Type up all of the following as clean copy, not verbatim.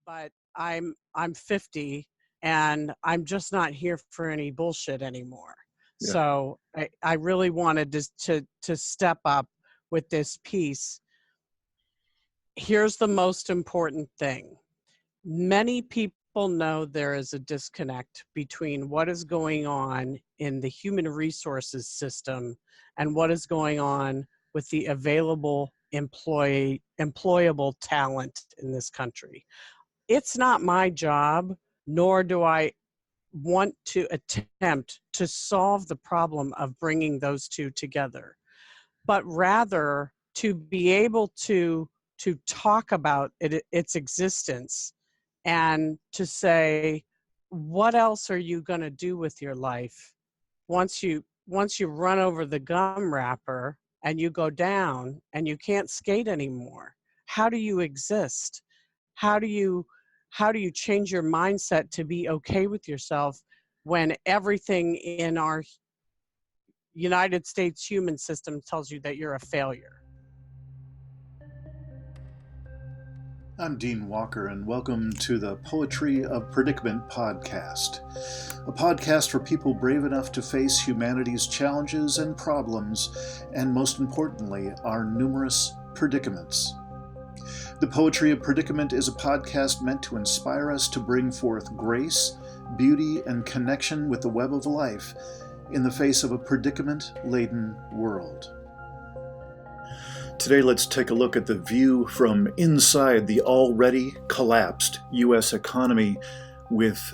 but I'm 50 and I'm just not here for any bullshit anymore. Yeah. So I really wanted to step up with this piece. Here's the most important thing. Many people know there is a disconnect between what is going on in the human resources system and what is going on with the available employable talent in this country. It's not my job, nor do I want to attempt to solve the problem of bringing those two together, but rather to be able to talk about its existence and to say, what else are you going to do with your life once you run over the gum wrapper and you go down and you can't skate anymore? How do you exist? How do you change your mindset to be okay with yourself when everything in our United States human system tells you that you're a failure? I'm Dean Walker, and welcome to the Poetry of Predicament podcast, a podcast for people brave enough to face humanity's challenges and problems, and most importantly, our numerous predicaments. The Poetry of Predicament is a podcast meant to inspire us to bring forth grace, beauty, and connection with the web of life in the face of a predicament-laden world. Today, let's take a look at the view from inside the already collapsed U.S. economy with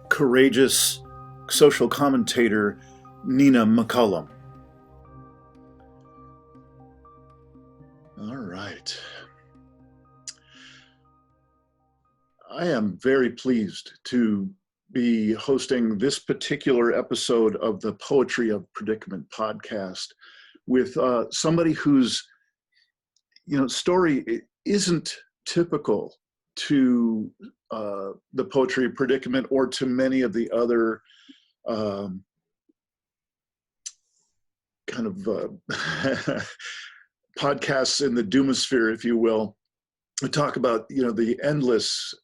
courageous social commentator Nina McCollum. All right. I am very pleased to be hosting this particular episode of the Poetry of Predicament podcast with somebody whose story isn't typical to the Poetry of Predicament or to many of the other kind of podcasts in the doomosphere, if you will. We talk about, the endless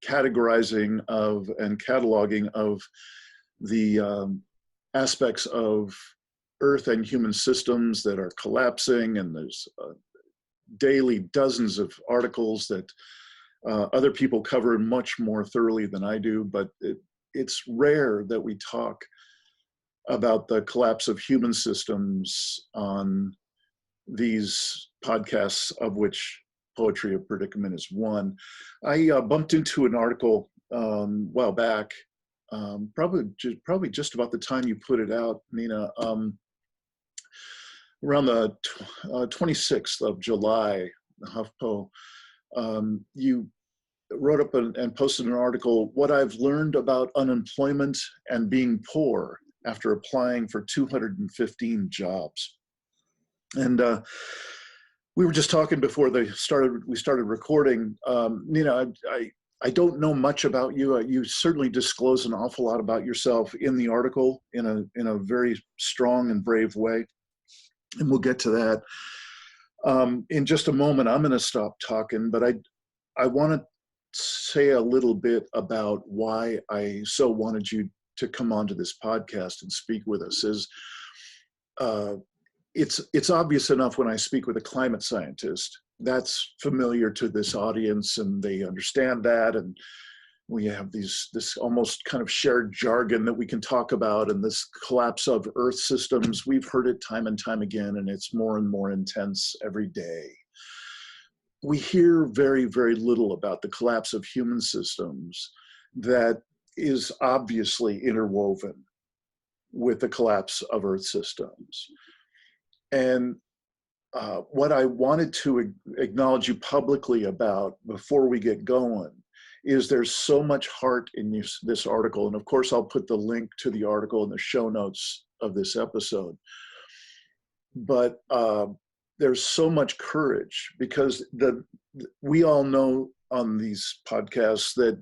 categorizing of and cataloging of the aspects of Earth and human systems that are collapsing, and there's daily dozens of articles that other people cover much more thoroughly than I do, but it's rare that we talk about the collapse of human systems on these podcasts, of which Poetry of Predicament is one. I bumped into an article a while back, probably just about the time you put it out, Nina, around the 26th of July, HuffPo, you wrote up and posted an article, What I've Learned About Unemployment and Being Poor After Applying for 215 Jobs. And we were just talking before we started recording. Nina, I don't know much about you. You certainly disclose an awful lot about yourself in the article in a very strong and brave way. And we'll get to that in just a moment. I'm going to stop talking, but I want to say a little bit about why I so wanted you to come onto this podcast and speak with us. It's obvious enough when I speak with a climate scientist. That's familiar to this audience, and they understand that, and we have this almost kind of shared jargon that we can talk about, and this collapse of Earth systems. We've heard it time and time again, and it's more and more intense every day. We hear very, very little about the collapse of human systems that is obviously interwoven with the collapse of Earth systems. And what I wanted to acknowledge you publicly about before we get going is there's so much heart in this article. And of course, I'll put the link to the article in the show notes of this episode. But there's so much courage, because we all know on these podcasts that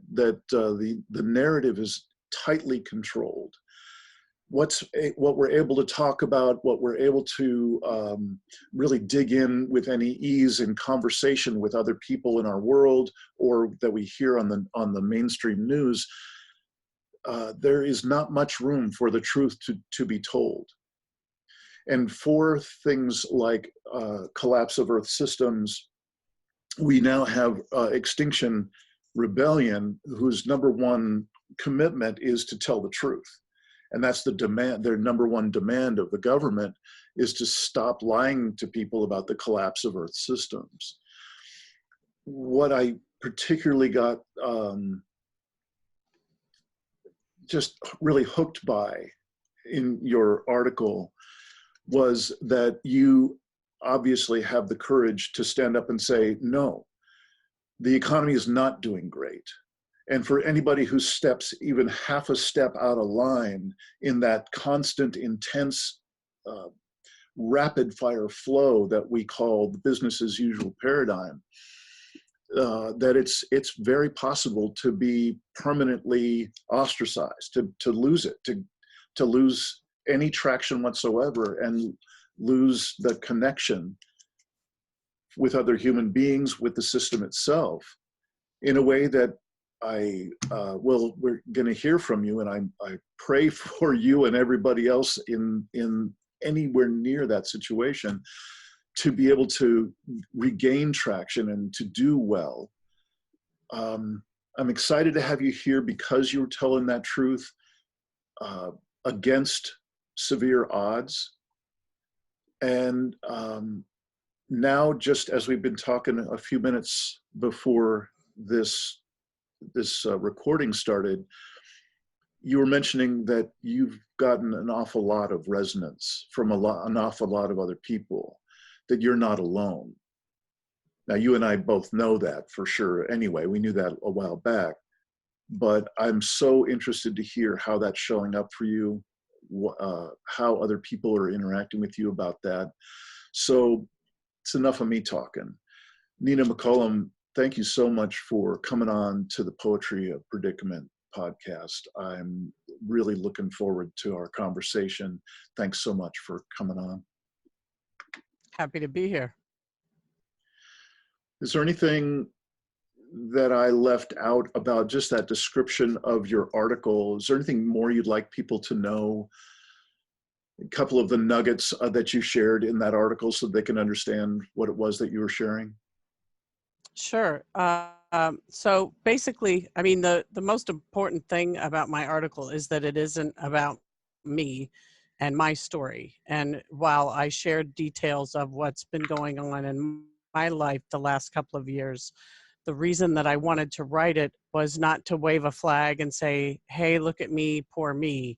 the narrative is tightly controlled. what we're able to talk about, what we're able to really dig in with any ease in conversation with other people in our world, or that we hear on the mainstream news, there is not much room for the truth to be told. And for things like collapse of Earth systems, we now have Extinction Rebellion, whose number one commitment is to tell the truth. And that's the demand, their number one demand of the government is to stop lying to people about the collapse of Earth systems. What I particularly got just really hooked by in your article was that you obviously have the courage to stand up and say, no, the economy is not doing great. And for anybody who steps even half a step out of line in that constant, intense, rapid fire flow that we call the business as usual paradigm, that it's very possible to be permanently ostracized, to lose it, to lose any traction whatsoever and lose the connection with other human beings, with the system itself, in a way that we're going to hear from you, and I pray for you and everybody else in anywhere near that situation to be able to regain traction and to do well. I'm excited to have you here because you're telling that truth against severe odds. And now, just as we've been talking a few minutes before this recording started, you were mentioning that you've gotten an awful lot of resonance from an awful lot of other people, that you're not alone. Now, you and I both know that for sure anyway. We knew that a while back. But I'm so interested to hear how that's showing up for you, how other people are interacting with you about that. So it's enough of me talking. Nina McCollum, thank you so much for coming on to the Poetry of Predicament podcast. I'm really looking forward to our conversation. Thanks so much for coming on. Happy to be here. Is there anything that I left out about just that description of your article? Is there anything more you'd like people to know? A couple of the nuggets that you shared in that article so they can understand what it was that you were sharing? Sure. So basically, I mean, the most important thing about my article is that it isn't about me and my story. And while I shared details of what's been going on in my life the last couple of years, the reason that I wanted to write it was not to wave a flag and say, hey, look at me, poor me.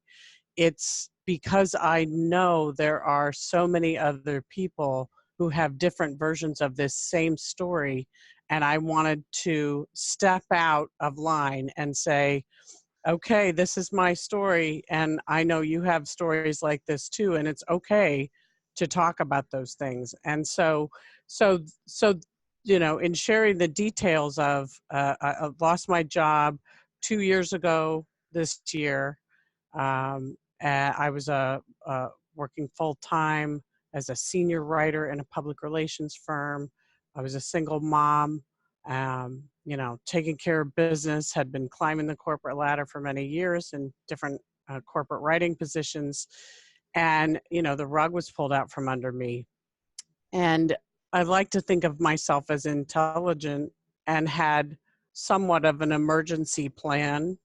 It's because I know there are so many other people who have different versions of this same story. And I wanted to step out of line and say, okay, this is my story. And I know you have stories like this too. And it's okay to talk about those things. And so, you know, in sharing the details of, I lost my job 2 years ago this year. And I was working full-time as a senior writer in a public relations firm. I was a single mom, you know, taking care of business, had been climbing the corporate ladder for many years in different corporate writing positions. And, you know, the rug was pulled out from under me. And I like to think of myself as intelligent and had somewhat of an emergency plan,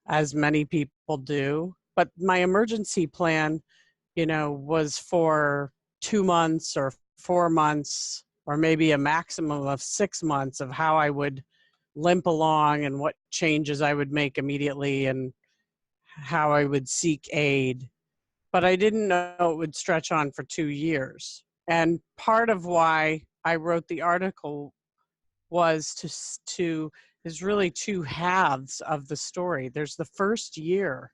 as many people do. But my emergency plan, you know, was for 2 months or 4 months, or maybe a maximum of 6 months of how I would limp along and what changes I would make immediately and how I would seek aid. But I didn't know it would stretch on for 2 years. And part of why I wrote the article was is really two halves of the story. There's the first year,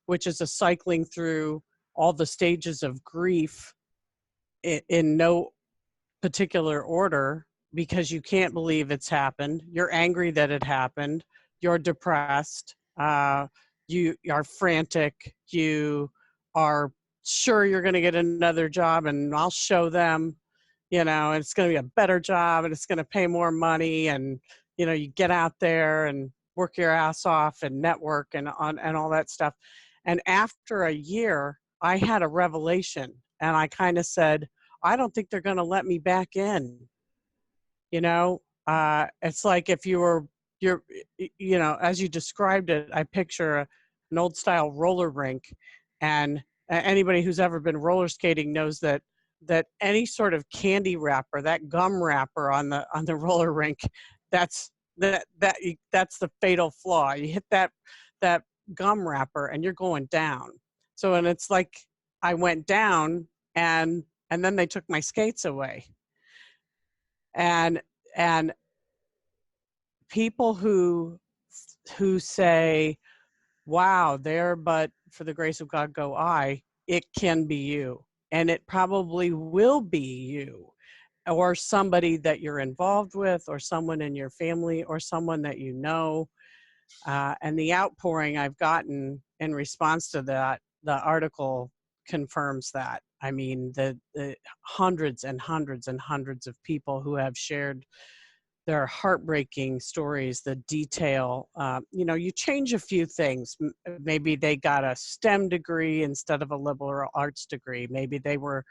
which is a cycling through all the stages of grief in no particular order, because you can't believe it's happened. You're angry that it happened. You're depressed. You are frantic. You are sure you're going to get another job, and I'll show them, and it's going to be a better job and it's going to pay more money. And, you get out there and work your ass off and network and all that stuff. And after a year, I had a revelation, and I kind of said, I don't think they're going to let me back in. It's like if you're, as you described it, I picture an old style roller rink, and anybody who's ever been roller skating knows that any sort of candy wrapper, that gum wrapper on the roller rink, that's the fatal flaw. You hit that gum wrapper and you're going down. So, and it's like I went down, and then they took my skates away. And people who say, wow, there but for the grace of God go I, it can be you. And it probably will be you, or somebody that you're involved with, or someone in your family, or someone that you know. And the outpouring I've gotten in response to that, the article confirms that. I mean, the hundreds and hundreds and hundreds of people who have shared their heartbreaking stories, the detail. You change a few things. Maybe they got a STEM degree instead of a liberal arts degree. Maybe they were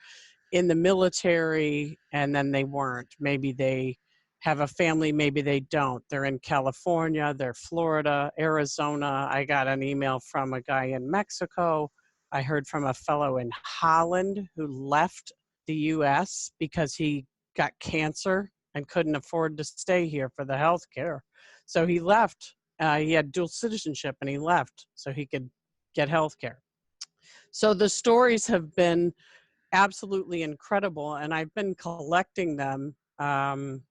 in the military and then they weren't. Maybe they have a family, maybe they don't. They're in California, they're Florida, Arizona. I got an email from a guy in Mexico. I heard from a fellow in Holland who left the US because he got cancer and couldn't afford to stay here for the health care. So he left. He had dual citizenship and he left so he could get health care. So the stories have been absolutely incredible, and I've been collecting them, and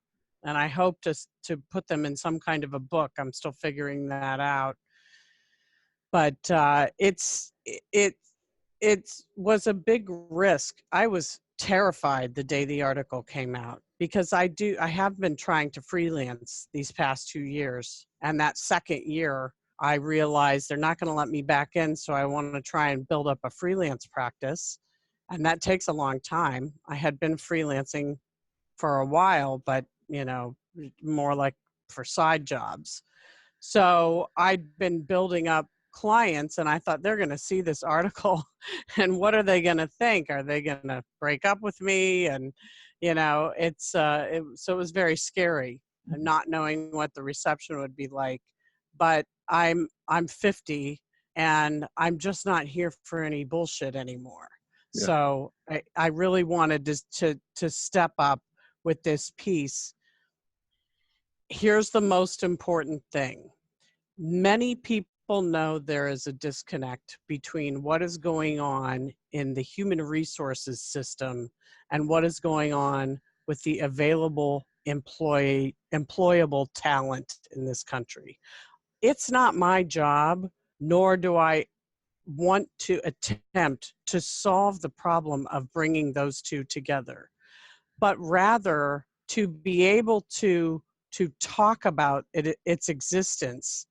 I hope to put them in some kind of a book. I'm still figuring that out. But it was a big risk. I was terrified the day the article came out, because I have been trying to freelance these past 2 years. And that second year, I realized they're not going to let me back in. So I want to try and build up a freelance practice. And that takes a long time. I had been freelancing for a while, but, more like for side jobs. So I'd been building up clients, and I thought, they're going to see this article and what are they going to think? Are they going to break up with me? And, so it was very scary, not knowing what the reception would be like. But I'm 50 and I'm just not here for any bullshit anymore. Yeah. So I really wanted to step up with this piece. Here's the most important thing. Many people know there is a disconnect between what is going on in the human resources system and what is going on with the available employable talent in this country. It's not my job, nor do I want to attempt to solve the problem of bringing those two together, but rather to be able to talk about its existence,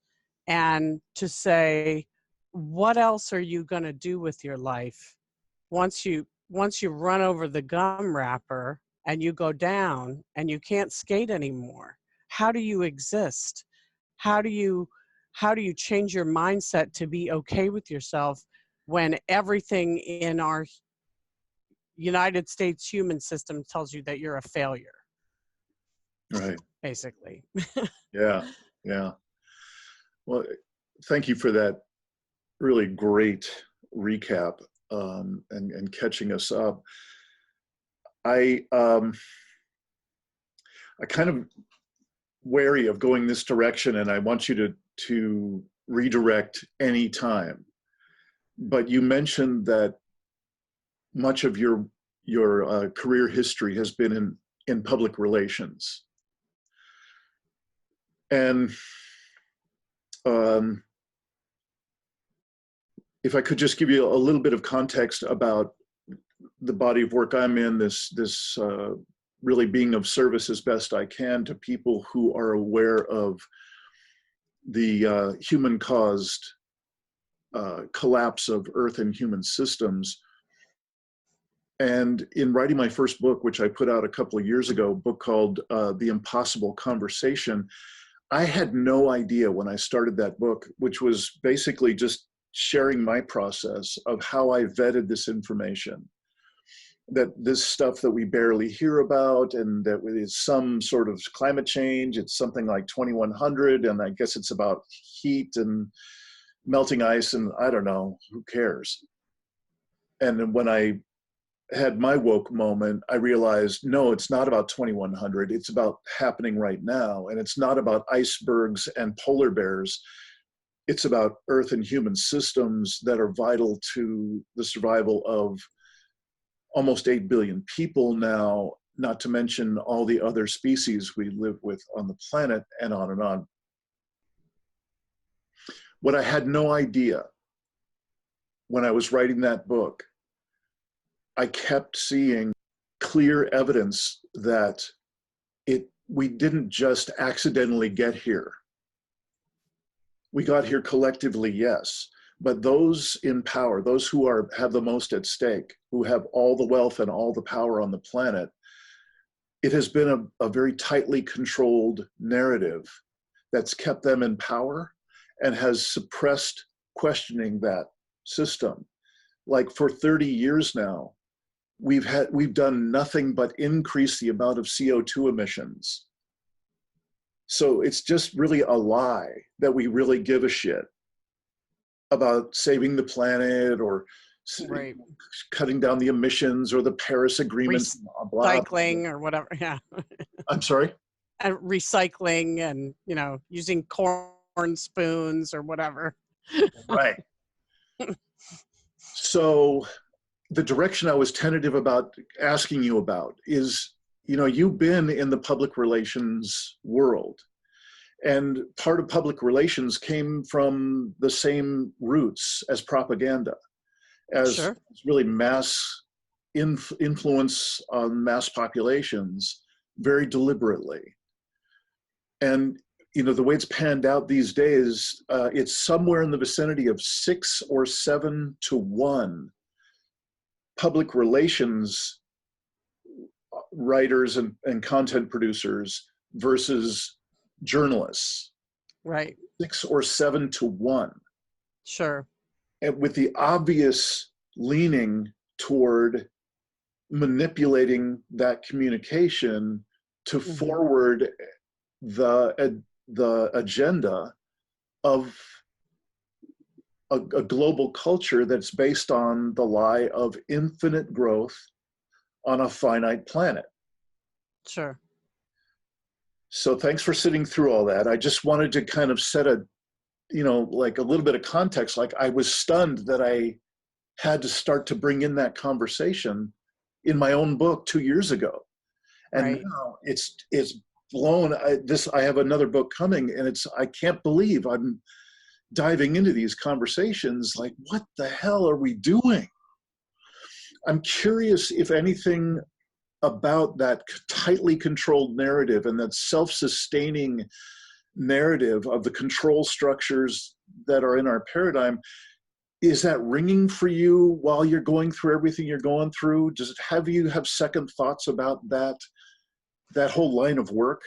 and to say, what else are you going to do with your life once you run over the gum wrapper and you go down and you can't skate anymore? How do you exist? How do you change your mindset to be okay with yourself when everything in our United States human system tells you that you're a failure? Right. Basically. Yeah. Well, thank you for that really great recap, and catching us up. I kind of wary of going this direction, and I want you to redirect any time. But you mentioned that much of your career history has been in public relations, and if I could just give you a little bit of context about the body of work I'm in, this really being of service as best I can to people who are aware of the human-caused collapse of Earth and human systems. And in writing my first book, which I put out a couple of years ago, a book called The Impossible Conversation, I had no idea when I started that book, which was basically just sharing my process of how I vetted this information, that this stuff that we barely hear about, and that is some sort of climate change, it's something like 2100, and I guess it's about heat and melting ice, and I don't know, who cares? And then when I had my woke moment, I realized, no, it's not about 2100. It's about happening right now. And it's not about icebergs and polar bears. It's about Earth and human systems that are vital to the survival of almost 8 billion people now, not to mention all the other species we live with on the planet, and on and on. What I had no idea when I was writing that book, I kept seeing clear evidence that we didn't just accidentally get here. We got here collectively, yes, but those in power, those who have the most at stake, who have all the wealth and all the power on the planet, it has been a very tightly controlled narrative that's kept them in power and has suppressed questioning that system. Like for 30 years now, we've done nothing but increase the amount of CO2 emissions. So it's just really a lie that we really give a shit about saving the planet or Right. cutting down the emissions or the Paris Agreement. Recycling or whatever. Yeah. I'm sorry? And recycling and, using corn spoons or whatever. Right. So the direction I was tentative about asking you about is, you've been in the public relations world, and part of public relations came from the same roots as propaganda, as Sure. really mass influence on mass populations very deliberately. And the way it's panned out these days, it's somewhere in the vicinity of 6 or 7 to 1 public relations writers and content producers versus journalists. Right. 6 or 7 to 1. Sure. And with the obvious leaning toward manipulating that communication to forward the agenda of a global culture that's based on the lie of infinite growth on a finite planet. Sure. So thanks for sitting through all that. I just wanted to kind of set a little bit of context. Like, I was stunned that I had to start to bring in that conversation in my own book 2 years ago. And right. Now it's blown. I have another book coming, and I can't believe I'm diving into these conversations. Like, what the hell are we doing? I'm curious if anything about that tightly controlled narrative and that self-sustaining narrative of the control structures that are in our paradigm, is that ringing for you while you're going through everything you're going through? Have you have second thoughts about that whole line of work?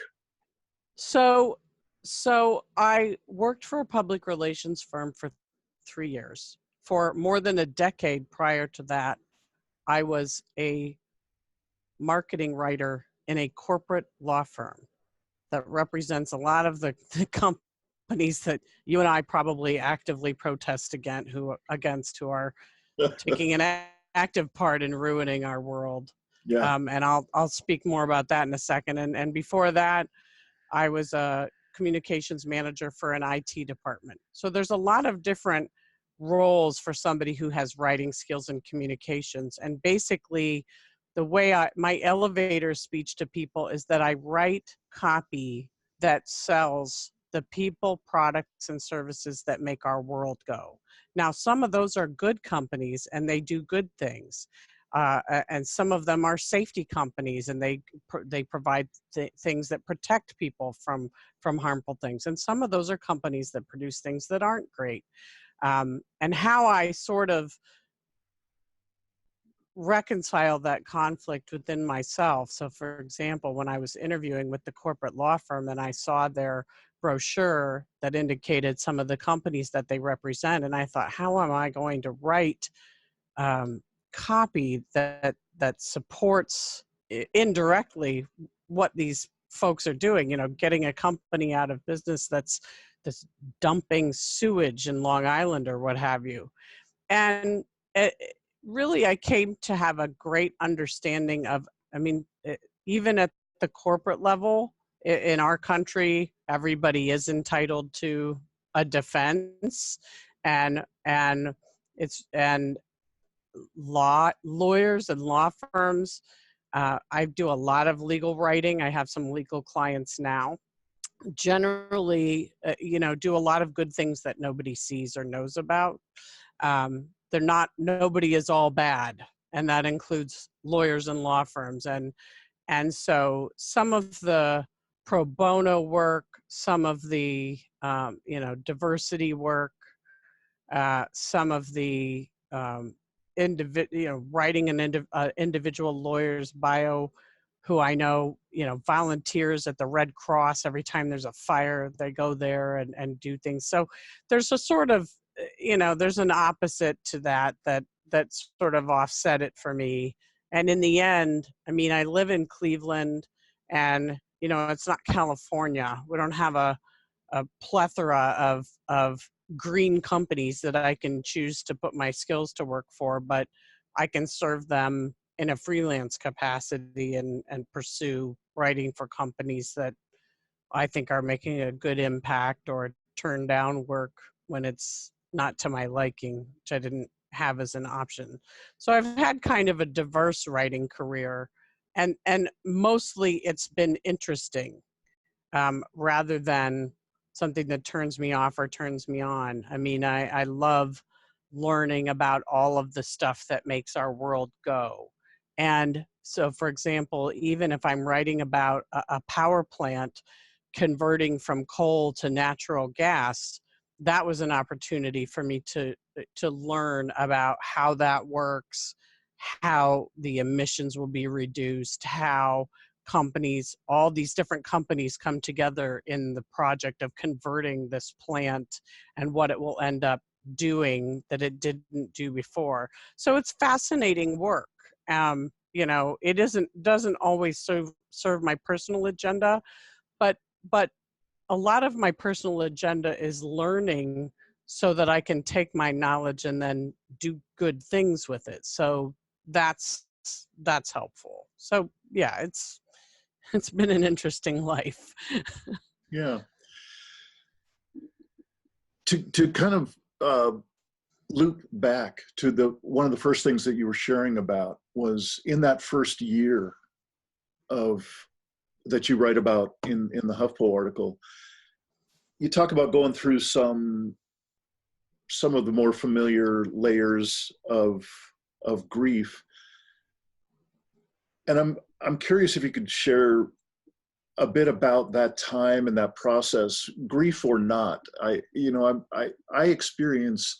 So I worked for a public relations firm for 3 years. For more than a decade prior to that, I was a marketing writer in a corporate law firm that represents a lot of the companies that you and I probably actively protest against, who are taking an active part in ruining our world. Yeah. And I'll speak more about that in a second. And before that, I was a communications manager for an IT department. So there's a lot of different roles for somebody who has writing skills and communications. And basically, the way my elevator speech to people is that I write copy that sells the people, products, and services that make our world go. Now, some of those are good companies and they do good things. And some of them are safety companies, and they provide things that protect people from harmful things. And some of those are companies that produce things that aren't great. and how I sort of reconcile that conflict within myself. So for example, when I was interviewing with the corporate law firm and I saw their brochure that indicated some of the companies that they represent, and I thought, how am I going to write copy that supports indirectly what these folks are doing, getting a company out of business that's dumping sewage in Long Island or what have you. And really, I came to have a great understanding of, even at the corporate level in our country, everybody is entitled to a defense, and lawyers and law firms. I do a lot of legal writing. I have some legal clients now. Generally, do a lot of good things that nobody sees or knows about. Nobody is all bad, and that includes lawyers and law firms. And so some of the pro bono work, some of the diversity work, some of the writing an individual lawyer's bio, who I know, volunteers at the Red Cross. Every time there's a fire, they go there and do things. So there's a sort of, there's an opposite to that sort of offset it for me. And in the end, I live in Cleveland, and, it's not California. We don't have a plethora of green companies that I can choose to put my skills to work for, but I can serve them in a freelance capacity and pursue writing for companies that I think are making a good impact, or turn down work when it's not to my liking, which I didn't have as an option. So I've had kind of a diverse writing career, and mostly it's been interesting, rather than something that turns me off or turns me on. I love learning about all of the stuff that makes our world go. And so, for example, even if I'm writing about a power plant converting from coal to natural gas, that was an opportunity for me to learn about how that works, how the emissions will be reduced, how all these different companies come together in the project of converting this plant, and what it will end up doing that it didn't do before. So it's fascinating work. It doesn't always serve my personal agenda, but a lot of my personal agenda is learning so that I can take my knowledge and then do good things with it. So that's helpful. So yeah, it's been an interesting life. Yeah. To kind of loop back to one of the first things that you were sharing about was in that first year that you write about in the HuffPo article, you talk about going through some of the more familiar layers of grief. And I'm curious if you could share a bit about that time and that process, grief or not. I experience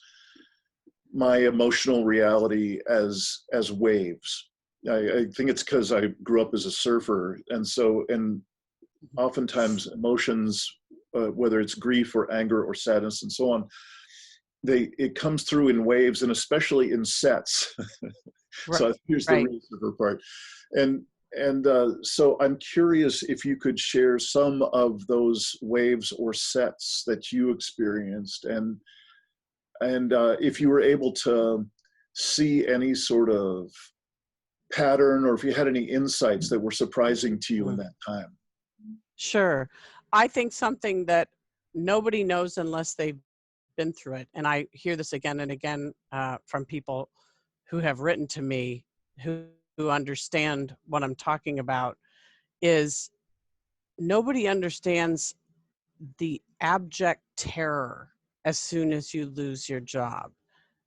my emotional reality as waves. I think it's because I grew up as a surfer, and oftentimes emotions, whether it's grief or anger or sadness and so on, it comes through in waves, and especially in sets. So here's the real surfer part, and so I'm curious if you could share some of those waves or sets that you experienced, and if you were able to see any sort of pattern, or if you had any insights that were surprising to you in that time. Sure. I think something that nobody knows unless they've been through it, and I hear this again and again from people who have written to me who understand what I'm talking about, is nobody understands the abject terror as soon as you lose your job.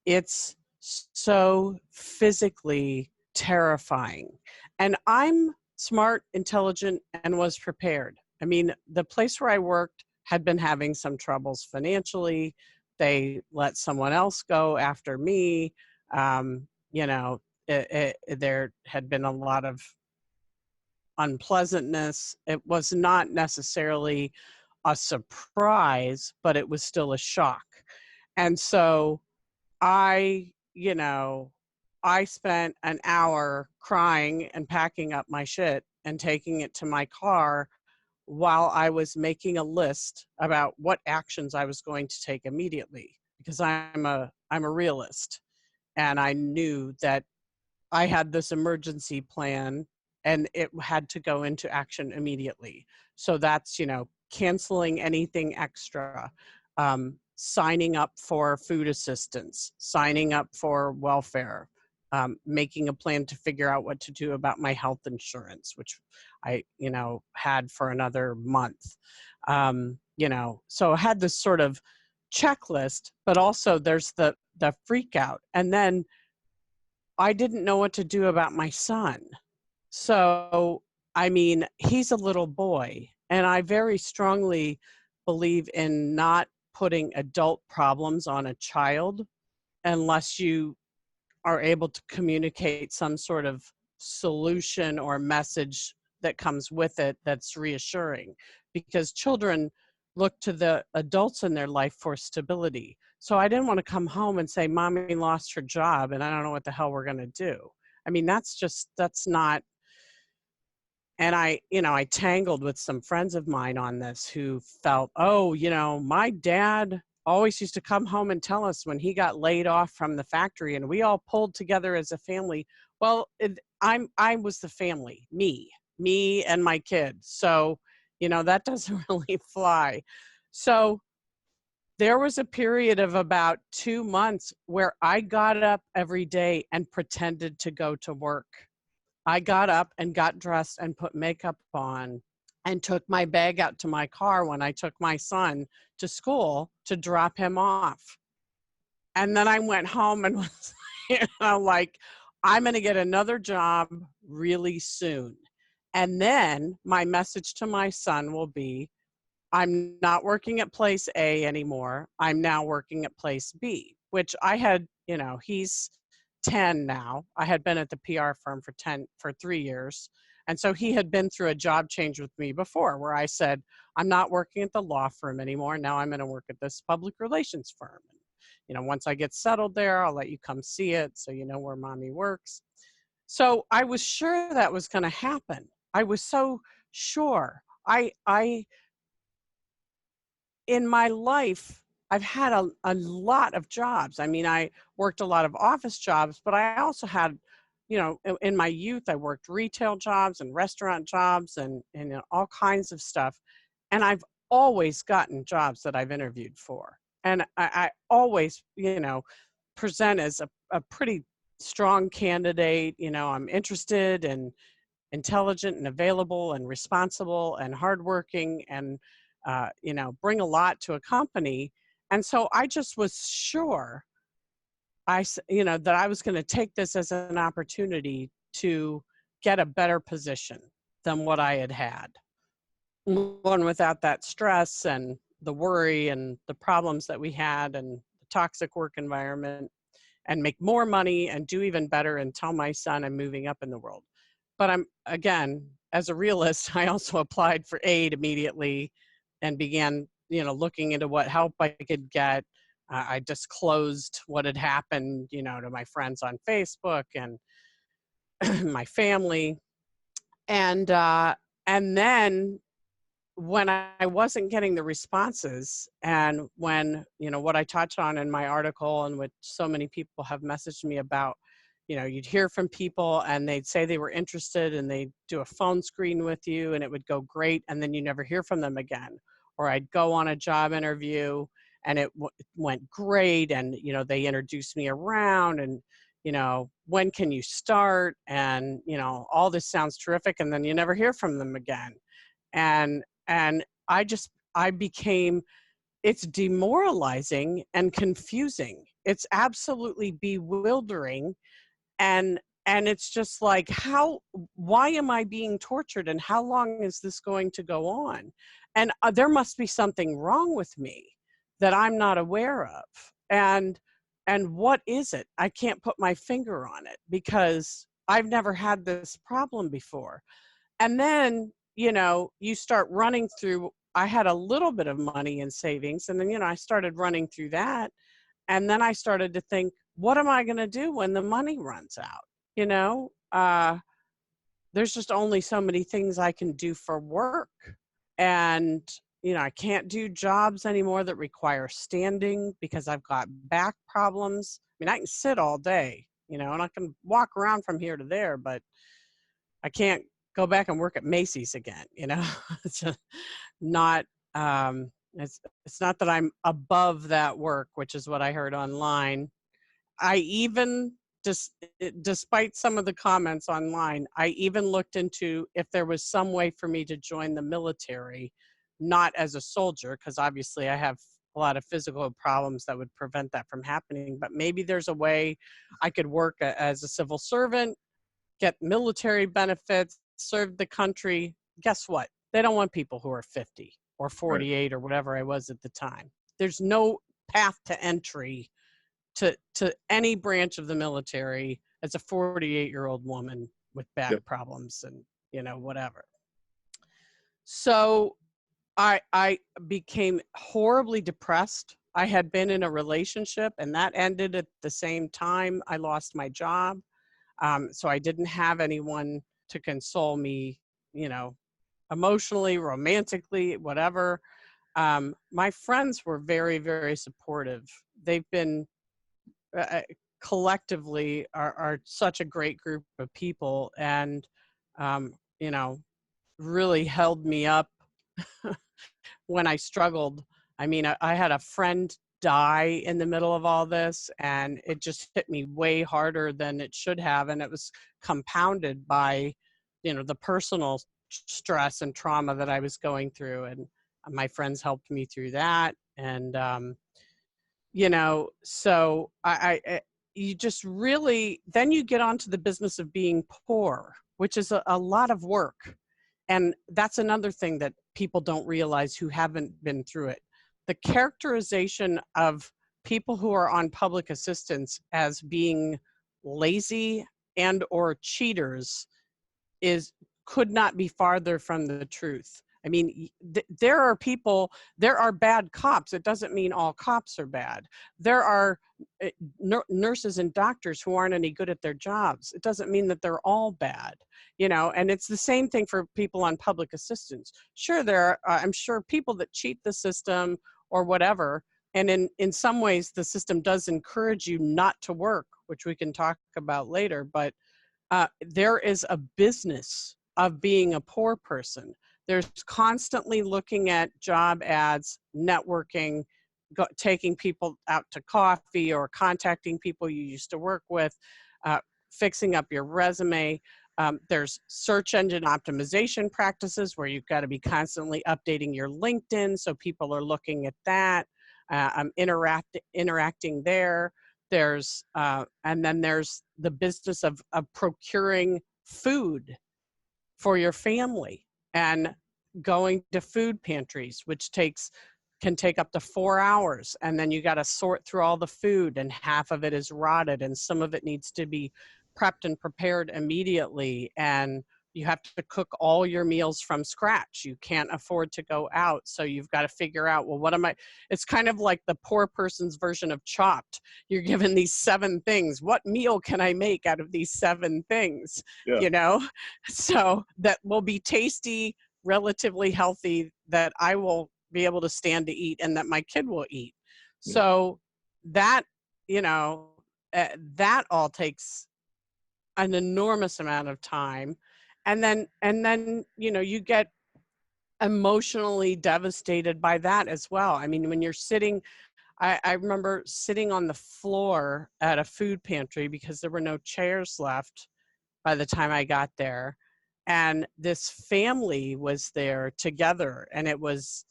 It's so physically terrifying. And I'm smart, intelligent, and was prepared. The place where I worked had been having some troubles financially. they let someone else go after me. You know, there had been a lot of unpleasantness. It was not necessarily a surprise, but it was still a shock. And so you know, I spent an hour crying and packing up my shit and taking it to my car while I was making a list about what actions I was going to take immediately, because I'm a realist, and I knew that I had this emergency plan and it had to go into action immediately. So that's, you know, canceling anything extra, signing up for food assistance, signing up for welfare, making a plan to figure out what to do about my health insurance, which I, you know, had for another month. You know, so I had this sort of checklist, but also there's the freak out. And then I didn't know what to do about my son. So, I mean, he's a little boy, and I very strongly believe in not putting adult problems on a child unless you are able to communicate some sort of solution or message that comes with it that's reassuring, because children look to the adults in their life for stability. So I didn't want to come home and say, Mommy lost her job and I don't know what the hell we're going to do. I mean, that's not. And you know, I tangled with some friends of mine on this who felt, oh, you know, my dad always used to come home and tell us when he got laid off from the factory and we all pulled together as a family. Well, I was the family, me and my kids. So, you know, that doesn't really fly. So there was a period of about 2 months where I got up every day and pretended to go to work. I got up and got dressed and put makeup on and took my bag out to my car when I took my son to school to drop him off. And then I went home and was, you know, like, I'm going to get another job really soon. And then my message to my son will be, I'm not working at place A anymore. I'm now working at place B, which I had, you know, he's 10 now. I had been at the PR firm for 3 years. And so he had been through a job change with me before where I said, I'm not working at the law firm anymore. Now I'm going to work at this public relations firm. And, you know, once I get settled there, I'll let you come see it so you know where Mommy works. So I was sure that was going to happen. I was so sure. I in my life, I've had a lot of jobs. I mean, I worked a lot of office jobs, but I also had, you know, in my youth, I worked retail jobs and restaurant jobs and you know, all kinds of stuff. And I've always gotten jobs that I've interviewed for. And I always, you know, present as a pretty strong candidate. You know, I'm interested and intelligent and available and responsible and hardworking and you know, bring a lot to a company. And so I just was sure you know, that I was going to take this as an opportunity to get a better position than what I had had. One without that stress and the worry and the problems that we had and the toxic work environment, and make more money and do even better and tell my son I'm moving up in the world. But I'm, again, as a realist, I also applied for aid immediately and began, you know, looking into what help I could get. I disclosed what had happened, you know, to my friends on Facebook and my family. And then when I wasn't getting the responses, and when, you know, what I touch on in my article and what so many people have messaged me about, you know, you'd hear from people and they'd say they were interested and they'd do a phone screen with you and it would go great, and then you never hear from them again. Or I'd go on a job interview and it went great, and, you know, they introduced me around and, you know, when can you start? And, you know, all this sounds terrific, and then you never hear from them again. And I became, it's demoralizing and confusing. It's absolutely bewildering. And it's just like, why am I being tortured and how long is this going to go on? And there must be something wrong with me, that I'm not aware of. And what is it? I can't put my finger on it because I've never had this problem before. And then, you start running through, I had a little bit of money in savings, and then, I started running through that. And then I started to think, what am I going to do when the money runs out? You know, there's just only so many things I can do for work. And, I can't do jobs anymore that require standing because I've got back problems. I mean, I can sit all day, and I can walk around from here to there, but I can't go back and work at Macy's again, It's just not, it's not that I'm above that work, which is what I heard online. I even, despite some of the comments online, I even looked into if there was some way for me to join the military, not as a soldier, because obviously I have a lot of physical problems that would prevent that from happening, but maybe there's a way I could work as a civil servant, get military benefits, serve the country. Guess what? They don't want people who are 50 or 48 or whatever I was at the time. There's no path to entry to any branch of the military as a 48-year-old woman with back Yep. problems and, whatever. So I became horribly depressed. I had been in a relationship and that ended at the same time I lost my job. So I didn't have anyone to console me, emotionally, romantically, whatever. My friends were very, very supportive. They've been uh, collectively are such a great group of people, and um, really held me up when I struggled. I mean, I had a friend die in the middle of all this, and it just hit me way harder than it should have, and it was compounded by, the personal stress and trauma that I was going through, and my friends helped me through that, and so you just really, then you get onto the business of being poor, which is a lot of work. And that's another thing that people don't realize who haven't been through it. The characterization of people who are on public assistance as being lazy and or cheaters could not be farther from the truth. I mean, there are bad cops. It doesn't mean all cops are bad. There are nurses and doctors who aren't any good at their jobs. It doesn't mean that they're all bad, and it's the same thing for people on public assistance. Sure, there are, I'm sure, people that cheat the system or whatever. And in some ways, the system does encourage you not to work, which we can talk about later. But there is a business of being a poor person. There's constantly looking at job ads, networking, taking people out to coffee or contacting people you used to work with, fixing up your resume. There's search engine optimization practices where you've got to be constantly updating your LinkedIn so people are looking at that, interacting there. There's and then there's the business of procuring food for your family and going to food pantries, which can take up to 4 hours. And then you got to sort through all the food, and half of it is rotted and some of it needs to be prepped and prepared immediately. And you have to cook all your meals from scratch. You can't afford to go out. So you've got to figure out, well, it's kind of like the poor person's version of Chopped. You're given these 7 things. What meal can I make out of these 7 things? Yeah. So that will be tasty, relatively healthy, that I will be able to stand to eat and that my kid will eat. Yeah. So that, that all takes an enormous amount of time. And then, you get emotionally devastated by that as well. I mean, when you're sitting, I remember sitting on the floor at a food pantry because there were no chairs left by the time I got there. And this family was there together, and it was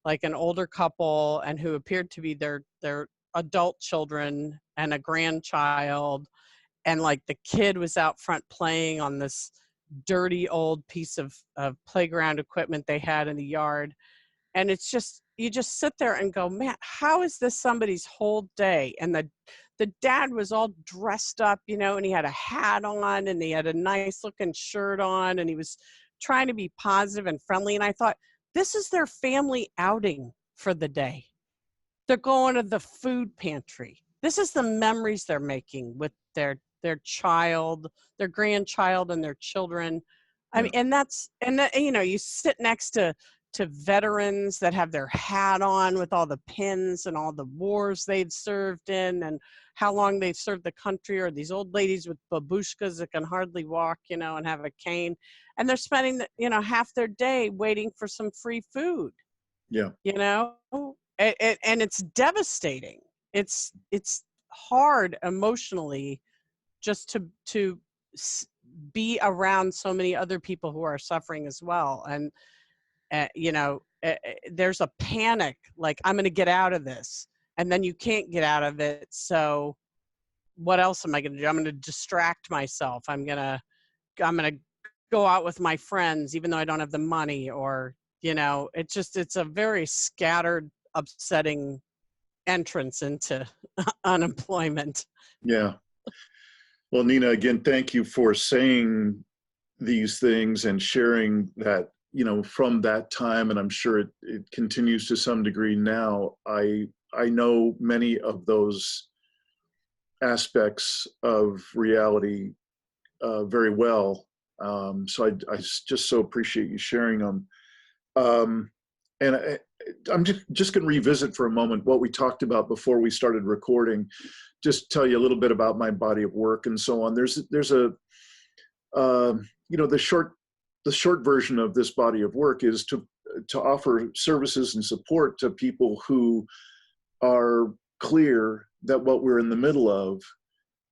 like an older couple and who appeared to be their adult children and a grandchild. And like the kid was out front playing on this dirty old piece of playground equipment they had in the yard. And it's just, you just sit there and go, man, how is this somebody's whole day? And the dad was all dressed up, you know, and he had a hat on and he had a nice looking shirt on and he was trying to be positive and friendly. And I thought, this is their family outing for the day. They're going to the food pantry. This is the memories they're making with their child, their grandchild, and their children. I mean, and that, you know, you sit next to veterans that have their hat on with all the pins and all the wars they've served in and how long they've served the country, or these old ladies with babushkas that can hardly walk, you know, and have a cane. And they're spending, you know, half their day waiting for some free food. Yeah. You know, and it's devastating. It's hard emotionally just to be around so many other people who are suffering as well. And you know, there's a panic, like, I'm going to get out of this, and then you can't get out of it. So what else am I going to do? I'm going to distract myself. I'm going to go out with my friends, even though I don't have the money, or, you know, it's a very scattered, upsetting entrance into unemployment. Yeah. Well, Nina, again, thank you for saying these things and sharing that, you know, from that time. And I'm sure it continues to some degree now. I know many of those aspects of reality very well. So I just so appreciate you sharing them. And I'm just going to revisit for a moment what we talked about before we started recording. Just tell you a little bit about my body of work and so on. There's a you know, the short version of this body of work is to offer services and support to people who are clear that what we're in the middle of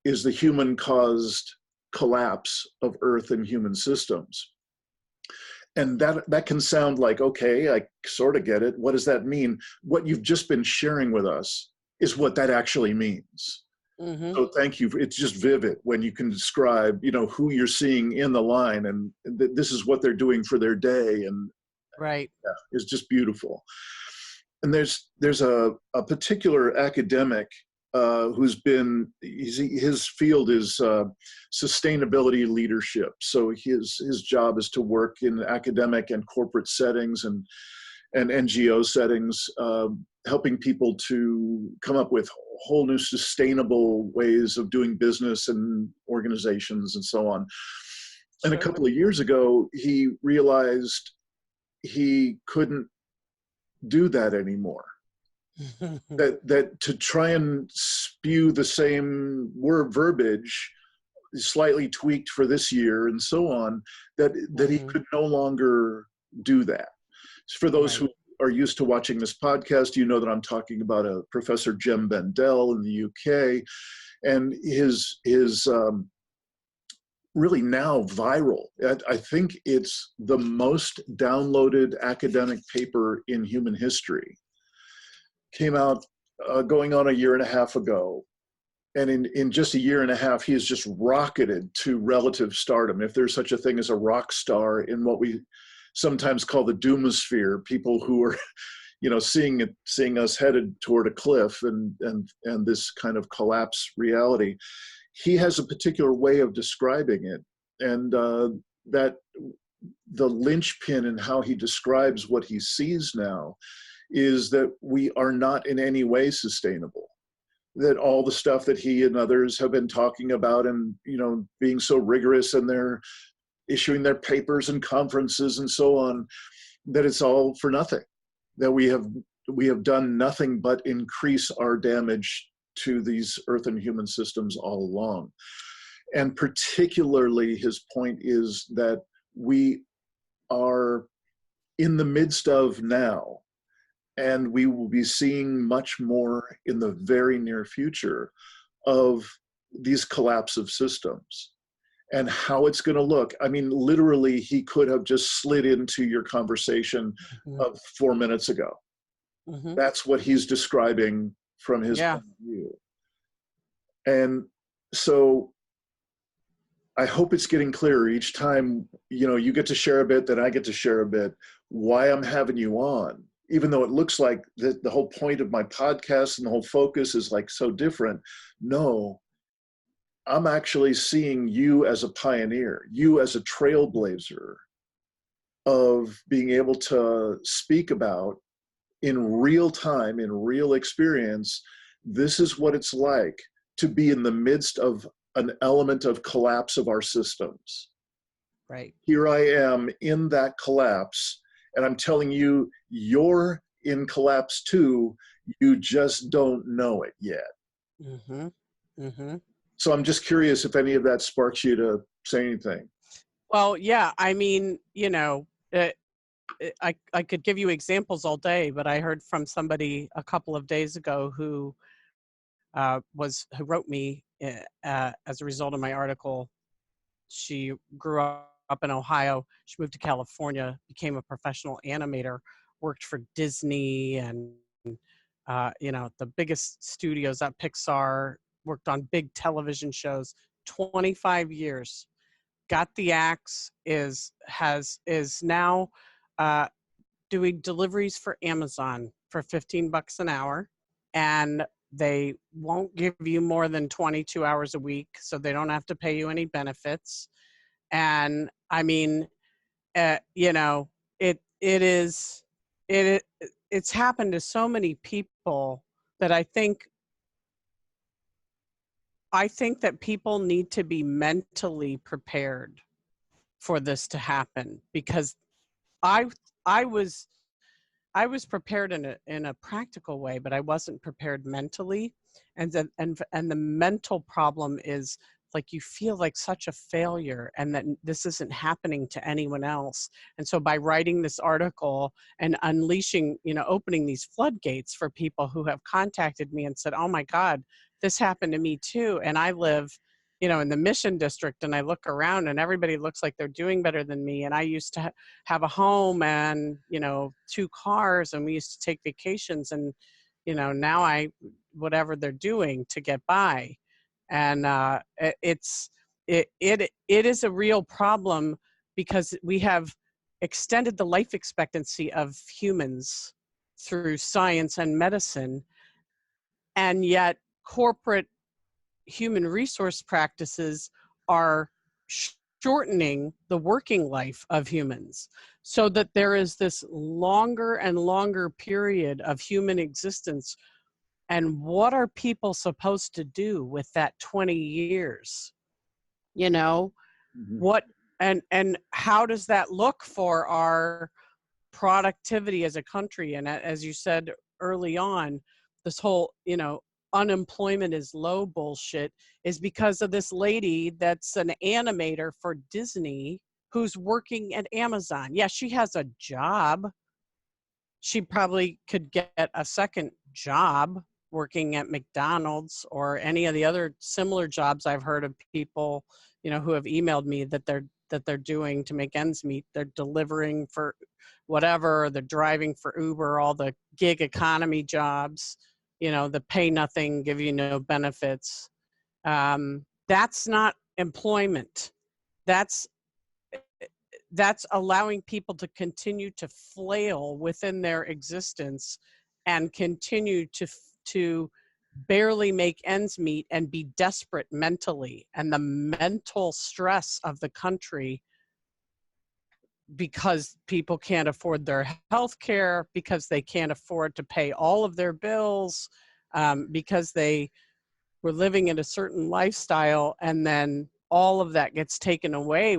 is the human-caused collapse of Earth and human systems. And that can sound like, okay, I sort of get it. What does that mean? What you've just been sharing with us is what that actually means. Mm-hmm. So thank you. It's just vivid when you can describe, you know, who you're seeing in the line, and this is what they're doing for their day. And right. Yeah, it's just beautiful. And there's a particular academic who's been, his field is sustainability leadership. So his job is to work in academic and corporate settings and NGO settings, helping people to come up with whole new sustainable ways of doing business and organizations and so on. And a couple of years ago, he realized he couldn't do that anymore. that to try and spew the same word verbiage, slightly tweaked for this year and so on, that he could no longer do that. For those who are used to watching this podcast, you know that I'm talking about a Professor Jem Bendell in the UK, and his really now viral. I think it's the most downloaded academic paper in human history. Came out going on a year and a half ago. And in just a year and a half, he has just rocketed to relative stardom. If there's such a thing as a rock star in what we sometimes call the doomosphere, people who are, you know, seeing us headed toward a cliff and this kind of collapse reality. He has a particular way of describing it, and that the linchpin in how he describes what he sees now is that we are not in any way sustainable. That all the stuff that he and others have been talking about, and, you know, being so rigorous, and they're issuing their papers and conferences and so on, that it's all for nothing. That we have done nothing but increase our damage to these Earth and human systems all along. And particularly his point is that we are in the midst of now, and we will be seeing much more in the very near future of these collapse of systems and how it's going to look. I mean, literally, he could have just slid into your conversation of 4 minutes ago. That's what he's describing from his point of view. And so I hope it's getting clearer each time, you know, you get to share a bit, then I get to share a bit, why I'm having you on even though it looks like the whole point of my podcast and the whole focus is like so different. No, I'm actually seeing you as a pioneer, you as a trailblazer of being able to speak about in real time, in real experience, this is what it's like to be in the midst of an element of collapse of our systems. Right. Here I am in that collapse, and I'm telling you, you're in collapse too. You just don't know it yet. Mm-hmm. Mm-hmm. So I'm just curious if any of that sparks you to say anything. Well, yeah, I mean, you know, I could give you examples all day, but I heard from somebody a couple of days ago who who wrote me as a result of my article. She grew up in Ohio. She moved to California, became a professional animator, worked for Disney and you know, the biggest studios at Pixar, worked on big television shows, 25 years. Got the axe, is now uh, doing deliveries for Amazon for 15 bucks an hour, and they won't give you more than 22 hours a week, so they don't have to pay you any benefits. And I mean, you know, it is it it's happened to so many people that I think that people need to be mentally prepared for this to happen, because I I was I was prepared in a practical way, but I wasn't prepared mentally. And the mental problem is, like, you feel like such a failure and that this isn't happening to anyone else. And so by writing this article and unleashing, you know, opening these floodgates for people who have contacted me and said, "Oh my God, this happened to me too." And I live, you know, in the Mission District, and I look around and everybody looks like they're doing better than me. And I used to have a home and, you know, 2 cars, and we used to take vacations, and, you know, now whatever they're doing to get by. And it is a real problem, because we have extended the life expectancy of humans through science and medicine, and yet corporate human resource practices are shortening the working life of humans, so that there is this longer and longer period of human existence. And what are people supposed to do with that 20 years? You know, Mhm. what, and how does that look for our productivity as a country? And as you said early on, this whole, you know, unemployment is low bullshit is because of this lady that's an animator for Disney who's working at Amazon. Yeah, she has a job. She probably could get a second job working at McDonald's or any of the other similar jobs I've heard of people, you know, who have emailed me that they're doing to make ends meet. They're delivering for whatever, they're driving for Uber, all the gig economy jobs, you know, the pay nothing, give you no benefits. That's not employment. That's that's allowing people to continue to flail within their existence and continue to barely make ends meet and be desperate mentally. And the mental stress of the country, because people can't afford their health care, because they can't afford to pay all of their bills, because they were living in a certain lifestyle, and then all of that gets taken away.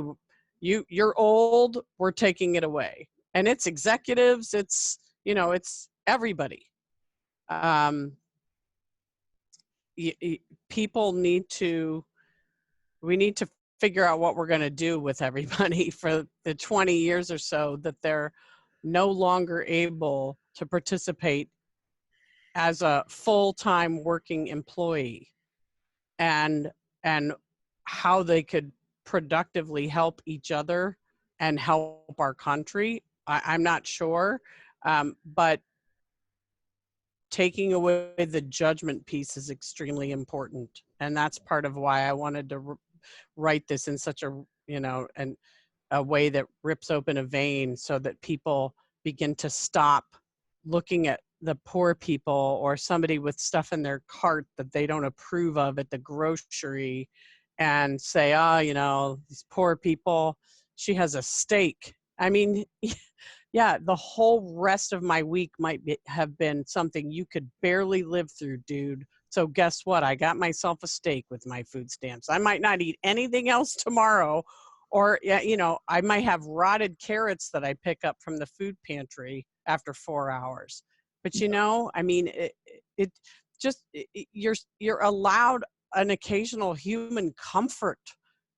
You're old, we're taking it away. And it's executives, it's, you know, it's everybody. um y- y- People need to, we need to figure out what we're going to do with everybody for the 20 years or so that they're no longer able to participate as a full-time working employee, and and how they could productively help each other and help our country. I'm not sure, but taking away the judgment piece is extremely important, and that's part of why I wanted to write this in such a, you know, and a way that rips open a vein, so that people begin to stop looking at the poor people or somebody with stuff in their cart that they don't approve of at the grocery and say, oh, you know, these poor people, she has a steak. I mean, yeah, the whole rest of my week might have been something you could barely live through, dude. So guess what? I got myself a steak with my food stamps. I might not eat anything else tomorrow, or, you know, I might have rotted carrots that I pick up from the food pantry after 4 hours. But, you know, I mean, it just, you're allowed an occasional human comfort,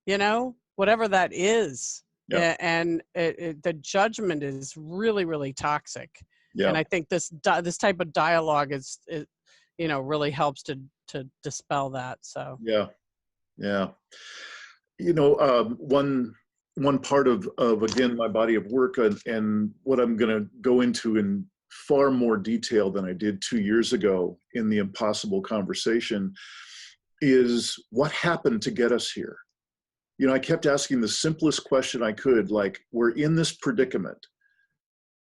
you know, whatever that is. Yeah. And the judgment is really, really toxic. Yeah. And I think this type of dialogue is you know, really helps to dispel that. So Yeah. Yeah. You know, one part of again my body of work, and what I'm going to go into in far more detail than I did 2 years ago in the Impossible Conversation, is what happened to get us here. You know, I kept asking the simplest question I could, like, we're in this predicament.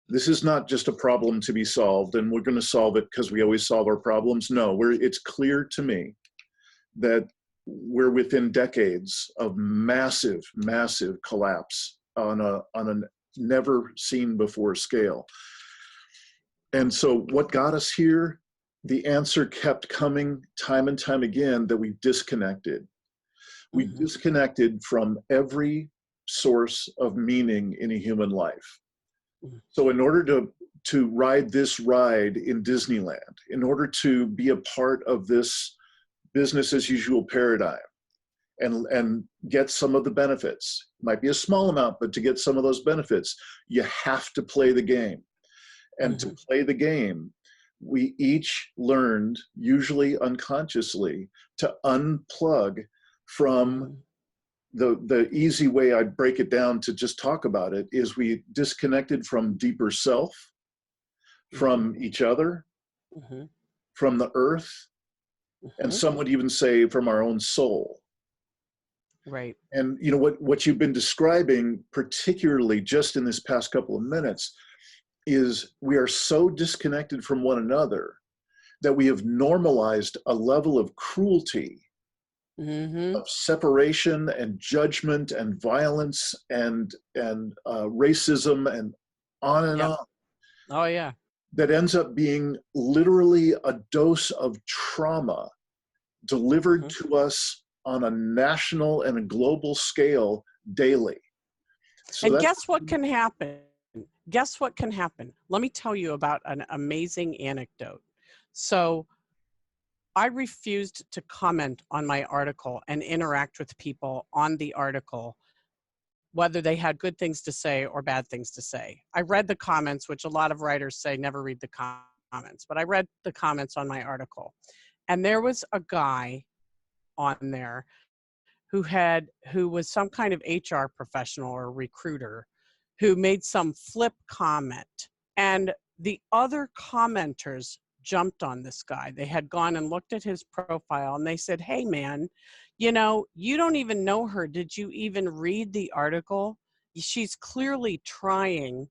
This is not just a problem to be solved, and we're going to solve it because we always solve our problems. No, it's clear to me that we're within decades of massive, massive collapse on a never seen before scale. And so what got us here, the answer kept coming time and time again, that we disconnected. We disconnected from every source of meaning in a human life. So in order to ride this ride in Disneyland, in order to be a part of this business as usual paradigm and get some of the benefits, might be a small amount, but to get some of those benefits, you have to play the game. And to play the game, we each learned, usually unconsciously, to unplug from the easy way I break it down to just talk about it is we disconnected from deeper self, from each other, from the earth, and some would even say from our own soul. Right. And you know what you've been describing, particularly just in this past couple of minutes, is we are so disconnected from one another that we have normalized a level of cruelty, of separation and judgment and violence and racism and on and on. Oh yeah. That ends up being literally a dose of trauma delivered to us on a national and a global scale daily. So and guess what can happen? Guess what can happen? Let me tell you about an amazing anecdote. So I refused to comment on my article and interact with people on the article, whether they had good things to say or bad things to say. I read the comments, which a lot of writers say never read the comments, but I read the comments on my article. And there was a guy on there who was some kind of HR professional or recruiter who made some flip comment. And the other commenters jumped on this guy. They had gone and looked at his profile and they said, hey man, you know, you don't even know her. Did you even read the article? She's clearly trying.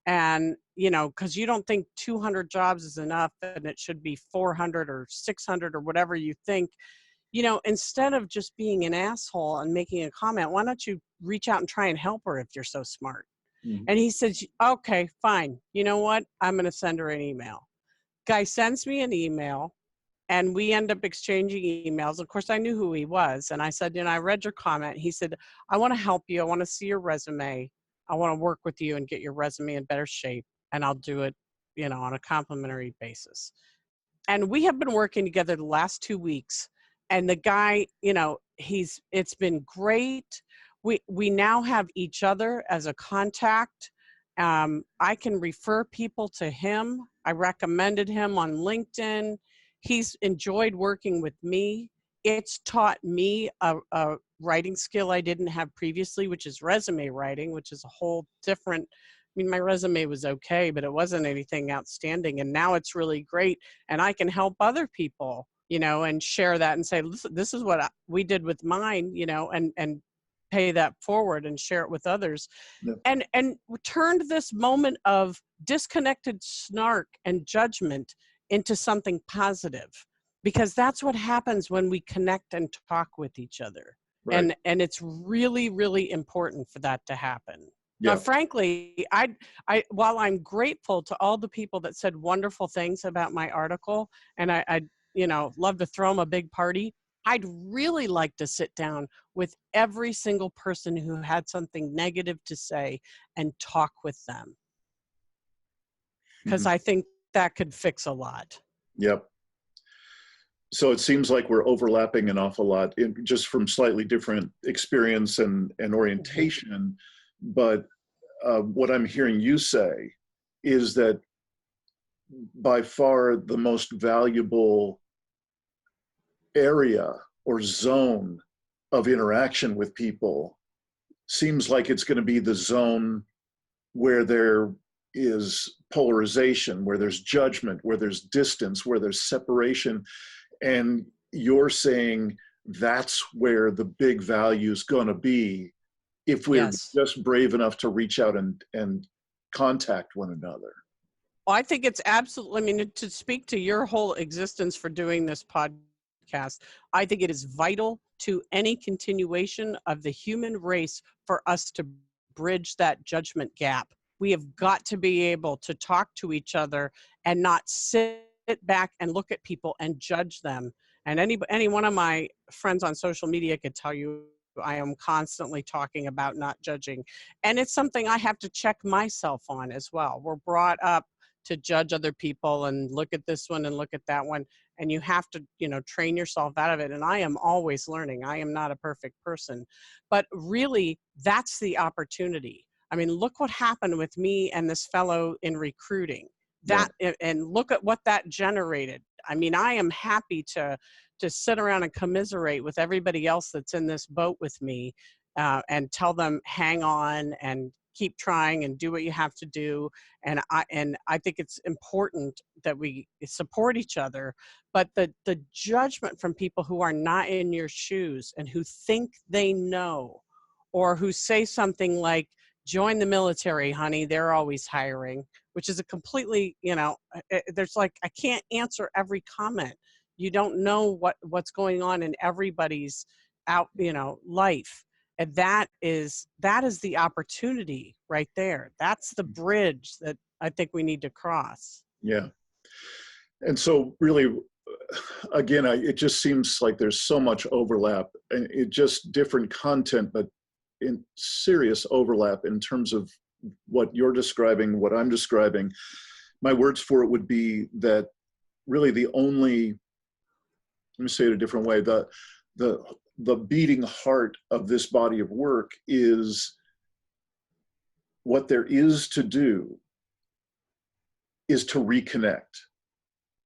And, you know, because you don't think 200 jobs is enough and it should be 400 or 600 or whatever you think. You know, instead of just being an asshole and making a comment, why don't you reach out and try and help her if you're so smart? And he says, okay, fine. You know what? I'm going to send her an email. Guy sends me an email and we end up exchanging emails. Of course, I knew who he was. And I said, you know, I read your comment. He said, I want to help you. I want to see your resume. I want to work with you and get your resume in better shape. And I'll do it, you know, on a complimentary basis. And we have been working together the last 2 weeks. And the guy, you know, it's been great. We now have each other as a contact. I can refer people to him. I recommended him on LinkedIn. He's enjoyed working with me. It's taught me a writing skill I didn't have previously, which is resume writing, which is a whole different, I mean, my resume was okay, but it wasn't anything outstanding. And now it's really great. And I can help other people, you know, and share that and say, listen, this is what we did with mine, you know, and pay that forward and share it with others. Yeah. And turned this moment of disconnected snark and judgment into something positive, because that's what happens when we connect and talk with each other. Right. And it's really, really important for that to happen. Now, Yeah. frankly, while I'm grateful to all the people that said wonderful things about my article, and I love to throw them a big party, I'd really like to sit down with every single person who had something negative to say and talk with them, because Mhm. I think that could fix a lot. Yep. So it seems like we're overlapping an awful lot just from slightly different experience and Mhm. orientation. But what I'm hearing you say is that by far the most valuable area or zone of interaction with people seems like it's going to be the zone where there is polarization, where there's judgment, where there's distance, where there's separation. And you're saying that's where the big value is going to be if we're Yes. just brave enough to reach out and contact one another. Well, I think it's absolutely, I mean, to speak to your whole existence for doing this podcast, I think it is vital to any continuation of the human race for us to bridge that judgment gap. We have got to be able to talk to each other and not sit back and look at people and judge them. And any one of my friends on social media could tell you I am constantly talking about not judging. And it's something I have to check myself on as well. We're brought up to judge other people and look at this one and look at that one, and you have to train yourself out of it. And I am always learning. I am not a perfect person, but really that's the opportunity. I mean, look what happened with me and this fellow in recruiting, Yeah. and look at what that generated. I mean, I am happy to sit around and commiserate with everybody else that's in this boat with me, and tell them hang on and keep trying and do what you have to do. And I think it's important that we support each other. But the judgment from people who are not in your shoes and who think they know, or who say something like, join the military, honey, they're always hiring, which is a completely, there's like, I can't answer every comment. You don't know what's going on in everybody's life. And that is the opportunity right there. That's the bridge that I think we need to cross. Yeah. And so really, again, it just seems like there's so much overlap, and it just different content, but in serious overlap in terms of what you're describing, what I'm describing. My words for it would be that really the only, let me say it a different way, the beating heart of this body of work is what there is to do is to reconnect.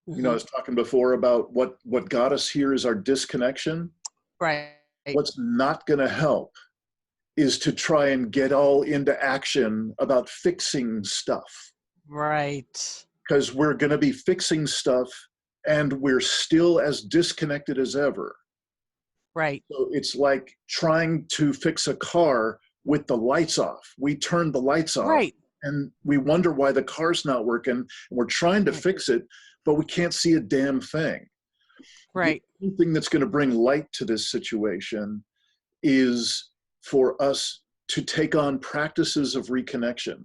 Mm-hmm. I was talking before about what got us here is our disconnection. Right. What's not going to help is to try and get all into action about fixing stuff. Right. Because we're going to be fixing stuff and we're still as disconnected as ever. Right. So it's like trying to fix a car with the lights off. We turn the lights off, Right. and we wonder why the car's not working. And we're trying to fix it, but we can't see a damn thing. Right. The only thing that's going to bring light to this situation is for us to take on practices of reconnection.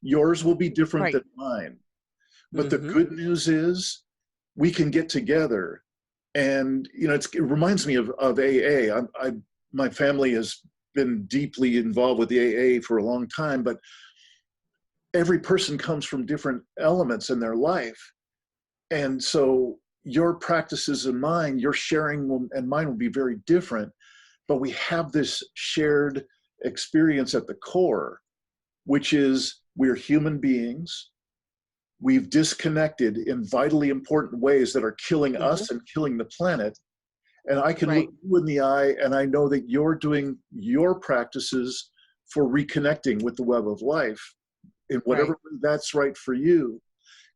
Yours will be different than mine. But the good news is we can get together. And, it reminds me of AA. My family has been deeply involved with the AA for a long time, but every person comes from different elements in their life. And so your practices and mine, your sharing and mine will be very different, but we have this shared experience at the core, which is we're human beings. We've disconnected in vitally important ways that are killing us and killing the planet. And I can look you in the eye and I know that you're doing your practices for reconnecting with the web of life in whatever way that's right for you.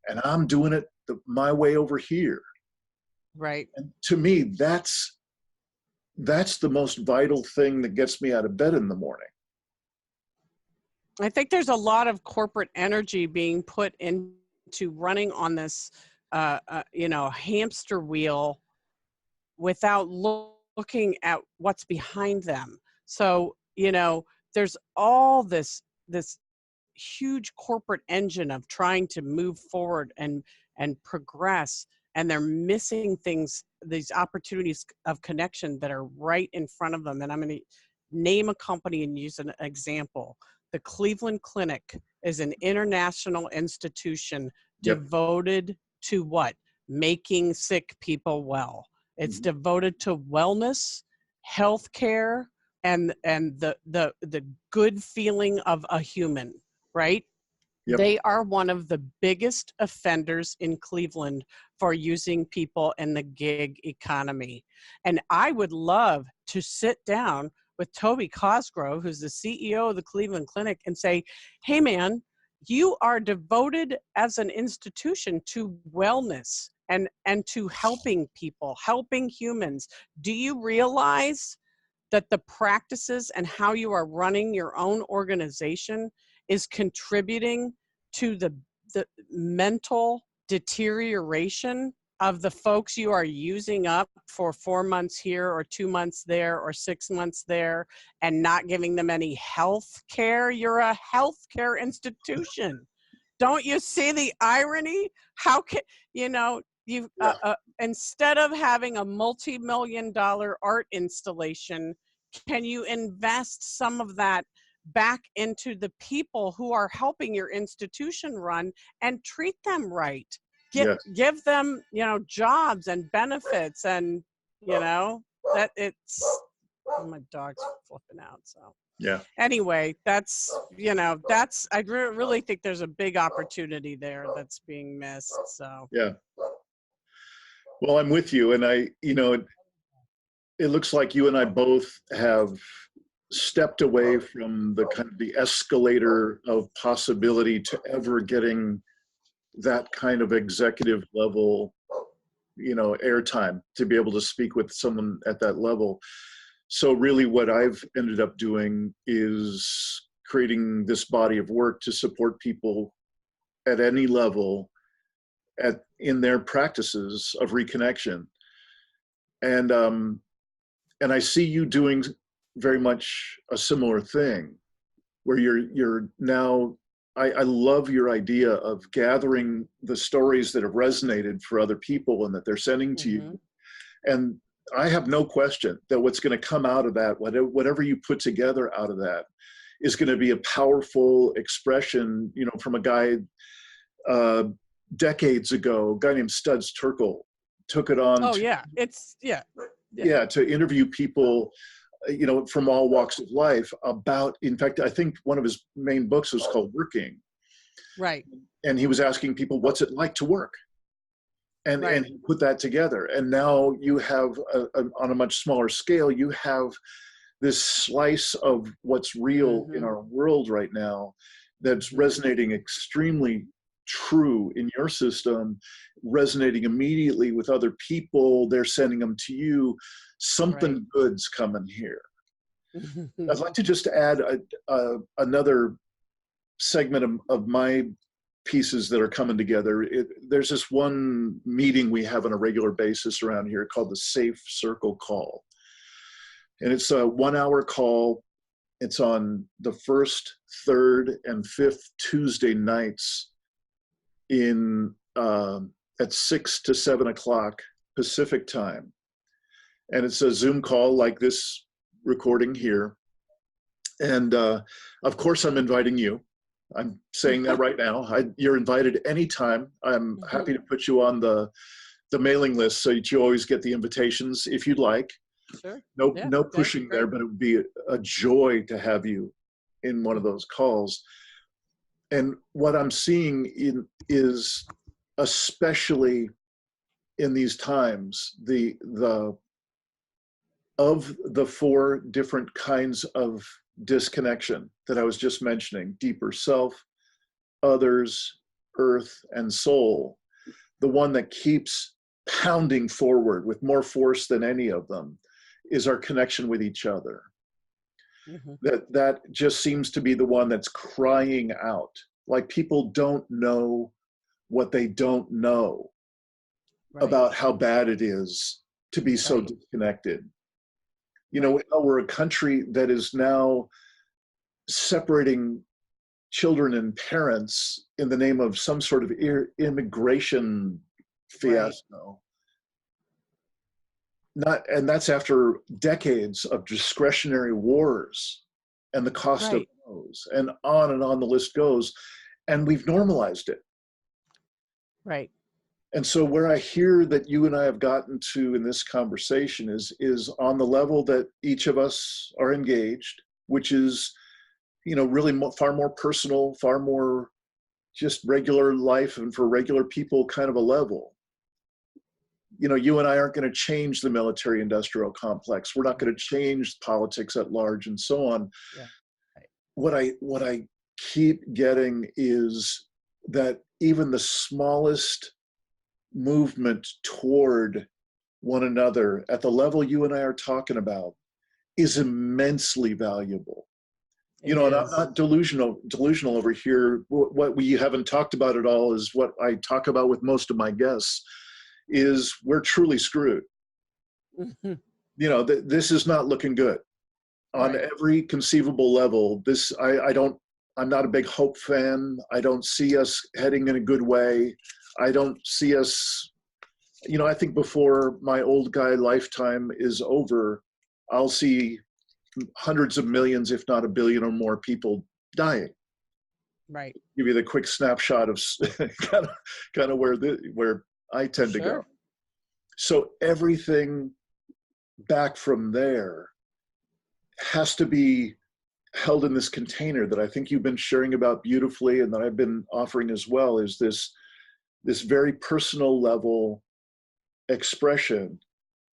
And I'm doing it my way over here. Right. And to me, that's that's the most vital thing that gets me out of bed in the morning. I think there's a lot of corporate energy being put into running on this, hamster wheel without looking at what's behind them. So, there's all this huge corporate engine of trying to move forward and progress, and they're missing things, these opportunities of connection that are right in front of them. And I'm going to name a company and use an example. The Cleveland Clinic is an international institution Yep. devoted to what? Making sick people well. It's devoted to wellness, healthcare, and the good feeling of a human, right? Yep. They are one of the biggest offenders in Cleveland for using people in the gig economy. And I would love to sit down with Toby Cosgrove, who's the CEO of the Cleveland Clinic, and say, hey man, you are devoted as an institution to wellness and to helping people, helping humans. Do you realize that the practices and how you are running your own organization is contributing to the mental deterioration of the folks you are using up for 4 months here or 2 months there or 6 months there and not giving them any health care? You're a healthcare institution. Don't you see the irony? How can, you instead of having a multi-million-dollar art installation, can you invest some of that back into the people who are helping your institution run and treat them right? Yes. Give them, jobs and benefits, and that it's, my dog's flipping out. So Yeah. anyway, that's I really think there's a big opportunity there that's being missed. So Yeah. Well, I'm with you, and it looks like you and I both have stepped away from the kind of the escalator of possibility to ever getting that kind of executive level, airtime to be able to speak with someone at that level. So really what I've ended up doing is creating this body of work to support people at any level in their practices of reconnection. And I see you doing very much a similar thing, where you're now, I love your idea of gathering the stories that have resonated for other people and that they're sending to you. And I have no question that what's going to come out of that, whatever you put together out of that, is going to be a powerful expression, from a guy decades ago, a guy named Studs Terkel took it on. To interview people, from all walks of life about, in fact, I think one of his main books was called Working. Right. And he was asking people, what's it like to work? And he put that together. And now you have, on a much smaller scale, you have this slice of what's real in our world right now that's resonating extremely true in your system, resonating immediately with other people. They're sending them to you. Something good's coming here. I'd like to just add another segment of my pieces that are coming together. There's this one meeting we have on a regular basis around here called the Safe Circle call. And it's a 1-hour call. It's on the first, third, and fifth Tuesday nights at 6 to 7 o'clock Pacific time. And it's a Zoom call like this recording here. And of course, I'm inviting you. I'm saying that right now. You're invited anytime. I'm happy to put you on the mailing list so that you always get the invitations if you'd like. Sure. No pushing there, but it would be a joy to have you in one of those calls. And what I'm seeing is, especially in these times, of the 4 different kinds of disconnection that I was just mentioning, deeper self, others, earth, and soul, the one that keeps pounding forward with more force than any of them is our connection with each other. Mhm. That just seems to be the one that's crying out. Like people don't know what they don't know Right. about how bad it is to be so Right. disconnected. You know, Right. we're a country that is now separating children and parents in the name of some sort of immigration Right. fiasco. And that's after decades of discretionary wars and the cost of Right. those, and on the list goes. And we've normalized it. Right. And so where I hear that you and I have gotten to in this conversation is on the level that each of us are engaged, which is, you know, really far more personal, far more just regular life and for regular people kind of a level. You know, you and I aren't going to change the military industrial complex. We're not going to change politics at large and so on. Yeah. Right. What I keep getting is that even the smallest movement toward one another at the level you and I are talking about is immensely valuable. You It know, and I'm is. not delusional over here. What we haven't talked about at all is what I talk about with most of my guests is we're truly screwed. Mhm. You know, this is not looking good on Right. every conceivable level. I'm not a big hope fan. I don't see us heading in a good way. I don't see us, you know, I think before my old guy lifetime is over, I'll see hundreds of millions, if not a billion or more people dying. Right. Give you the quick snapshot of kind of where I tend to go. Sure. So everything back from there has to be held in this container that I think you've been sharing about beautifully, and that I've been offering as well, is this very personal level expression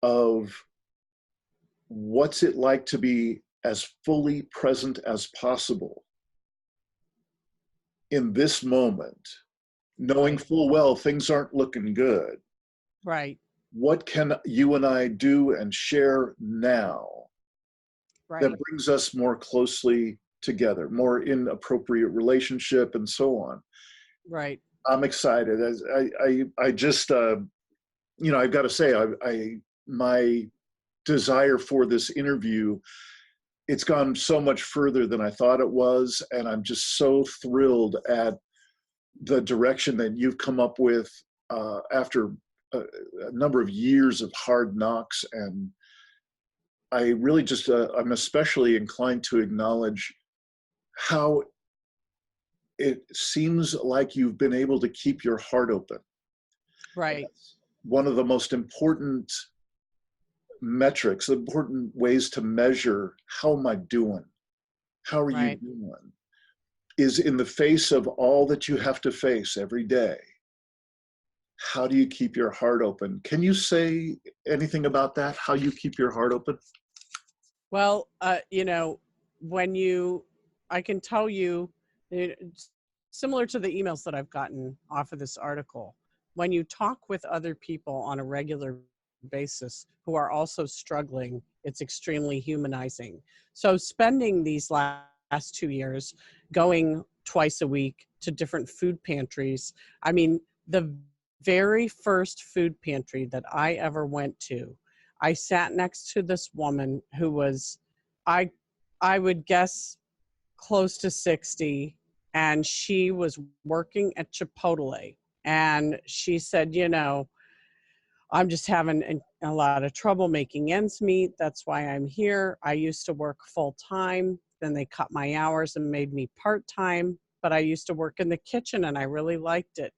of what's it like to be as fully present as possible in this moment, knowing Right. full well things aren't looking good. Right. What can you and I do and share now that Right. brings us more closely together, more in appropriate relationship and so on? Right. I'm excited. As I just, you know, I've got to say, my desire for this interview, it's gone so much further than I thought it was. And I'm just so thrilled at the direction that you've come up with after a number of years of hard knocks. And I really just, I'm especially inclined to acknowledge how it seems like you've been able to keep your heart open. Right. One of the most important metrics, important ways to measure how am I doing? How are you Right. doing? Is in the face of all that you have to face every day. How do you keep your heart open? Can you say anything about that? How you keep your heart open? Well, you know, when you, I can tell you, it's similar to the emails that I've gotten off of this article, when you talk with other people on a regular basis who are also struggling, it's extremely humanizing. So spending these last 2 years going twice a week to different food pantries, I mean, the very first food pantry that I ever went to, I sat next to this woman who was, I, I would guess close to 60, and she was working at Chipotle. And she said, you know, I'm just having a lot of trouble making ends meet. That's why I'm here. I used to work full time. Then they cut my hours and made me part time. But I used to work in the kitchen and I really liked it.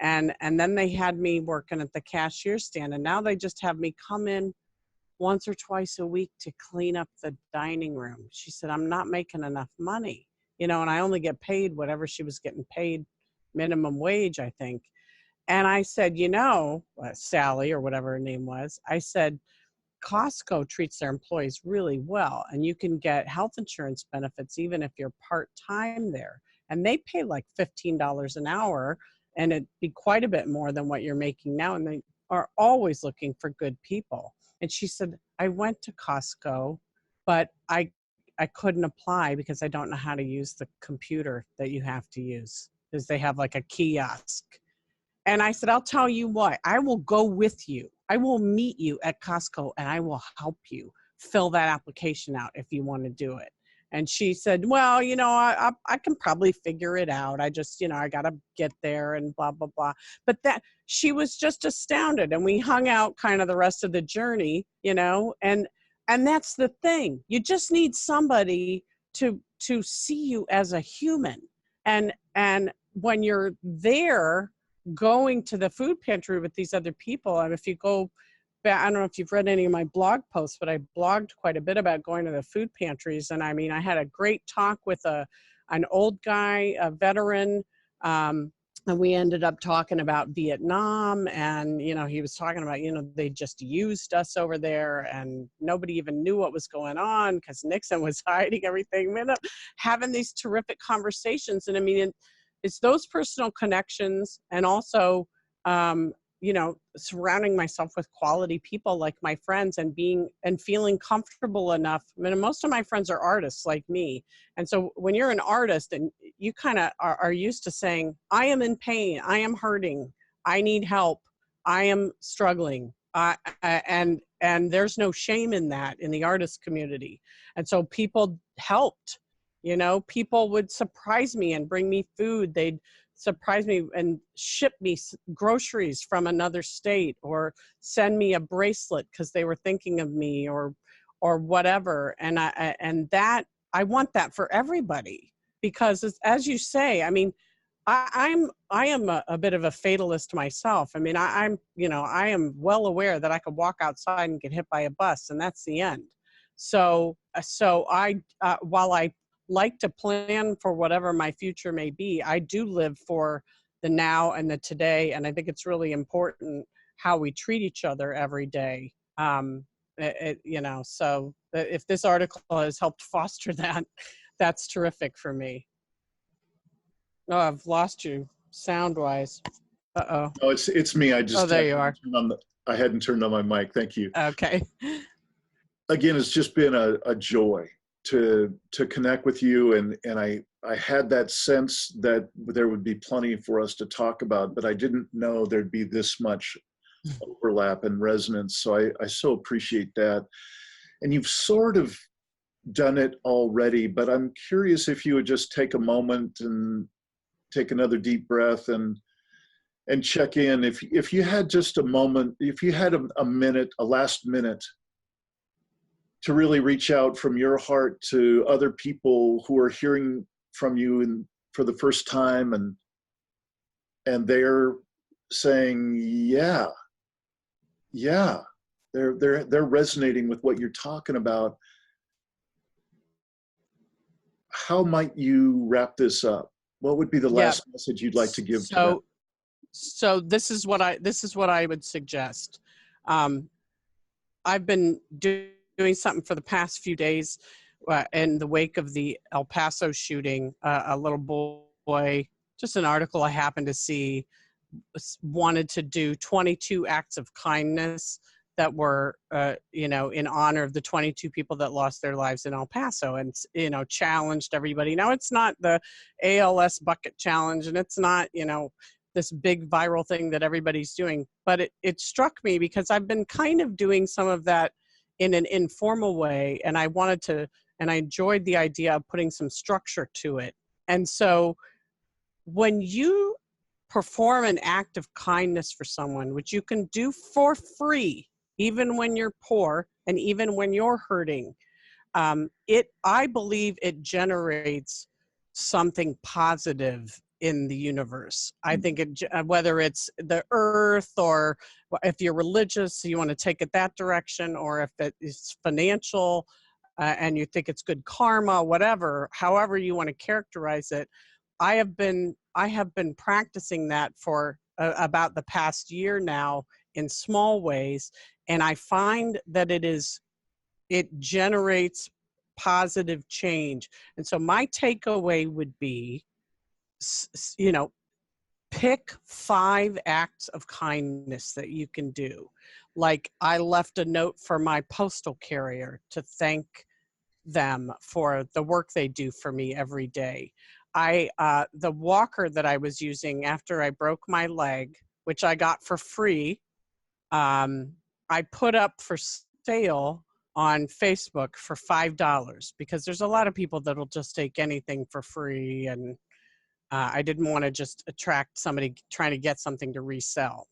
And then they had me working at the cashier stand. And now they just have me come in once or twice a week to clean up the dining room. She said, I'm not making enough money, you know, and I only get paid whatever she was getting paid, minimum wage, I think. And I said, you know, Sally or whatever her name was, I said, Costco treats their employees really well, and you can get health insurance benefits even if you're part-time there. And they pay like $15 an hour, and it'd be quite a bit more than what you're making now. And are always looking for good people. And she said, I went to Costco, but I couldn't apply because I don't know how to use the computer that you have to use, because they have like a kiosk. And I said, I'll tell you what, I will go with you. I will meet you at Costco and I will help you fill that application out if you want to do it. And she said, well, I can probably figure it out. I just, I got to get there and blah, blah, blah. But that she was just astounded. And we hung out kind of the rest of the journey, and that's the thing. You just need somebody to see you as a human. And when you're there, going to the food pantry with these other people, and if you go back, I don't know if you've read any of my blog posts, but I blogged quite a bit about going to the food pantries. And I mean, I had a great talk with an old guy, a veteran, and we ended up talking about Vietnam. And he was talking about they just used us over there and nobody even knew what was going on because Nixon was hiding everything. We ended up having these terrific conversations. And I mean, it's those personal connections, and also, surrounding myself with quality people like my friends, and feeling comfortable enough. I mean, most of my friends are artists like me. And so when you're an artist and you kind of are used to saying, I am in pain, I am hurting, I need help, I am struggling. And there's no shame in that in the artist community. And so people helped. People would surprise me and bring me food. They'd surprise me and ship me groceries from another state, or send me a bracelet because they were thinking of me, or whatever. And I want that for everybody, because as you say, I mean, I am a bit of a fatalist myself. I mean, I am well aware that I could walk outside and get hit by a bus, and that's the end. So while I like to plan for whatever my future may be, I do live for the now and the today. And I think it's really important how we treat each other every day. So if this article has helped foster that, that's terrific for me. Oh, I've lost you sound wise. Uh-oh. No, it's me. I just there you are. I hadn't turned on my mic. Thank you. Okay. Again, it's just been a joy to connect with you, and I had that sense that there would be plenty for us to talk about, but I didn't know there'd be this much overlap and resonance. So I so appreciate that. And you've sort of done it already, but I'm curious if you would just take a moment and take another deep breath and check in. If you had just a moment, if you had a minute, a last minute, to really reach out from your heart to other people who are hearing from you for the first time, and they're saying, yeah, they're resonating with what you're talking about. How might you wrap this up? What would be the last message you'd like to give to them? So this is what I would suggest. I've been doing something for the past few days in the wake of the El Paso shooting. A little boy, just an article I happened to see, wanted to do 22 acts of kindness that were, in honor of the 22 people that lost their lives in El Paso, and, challenged everybody. Now, it's not the ALS bucket challenge, and it's not, this big viral thing that everybody's doing, but it struck me because I've been kind of doing some of that in an informal way, and I enjoyed the idea of putting some structure to it. And so when you perform an act of kindness for someone, which you can do for free, even when you're poor and even when you're hurting, I believe it generates something positive in the universe. I think whether it's the earth, or if you're religious, you want to take it that direction, or if it is financial and you think it's good karma, however you want to characterize it. I have been practicing that for about the past year now in small ways, and I find that it generates positive change. And so my takeaway would be, pick 5 acts of kindness that you can do. Like, I left a note for my postal carrier to thank them for the work they do for me every day. The walker that I was using after I broke my leg, which I got for free, I put up for sale on Facebook for $5, because there's a lot of people that'll just take anything for free, and I didn't want to just attract somebody trying to get something to resell.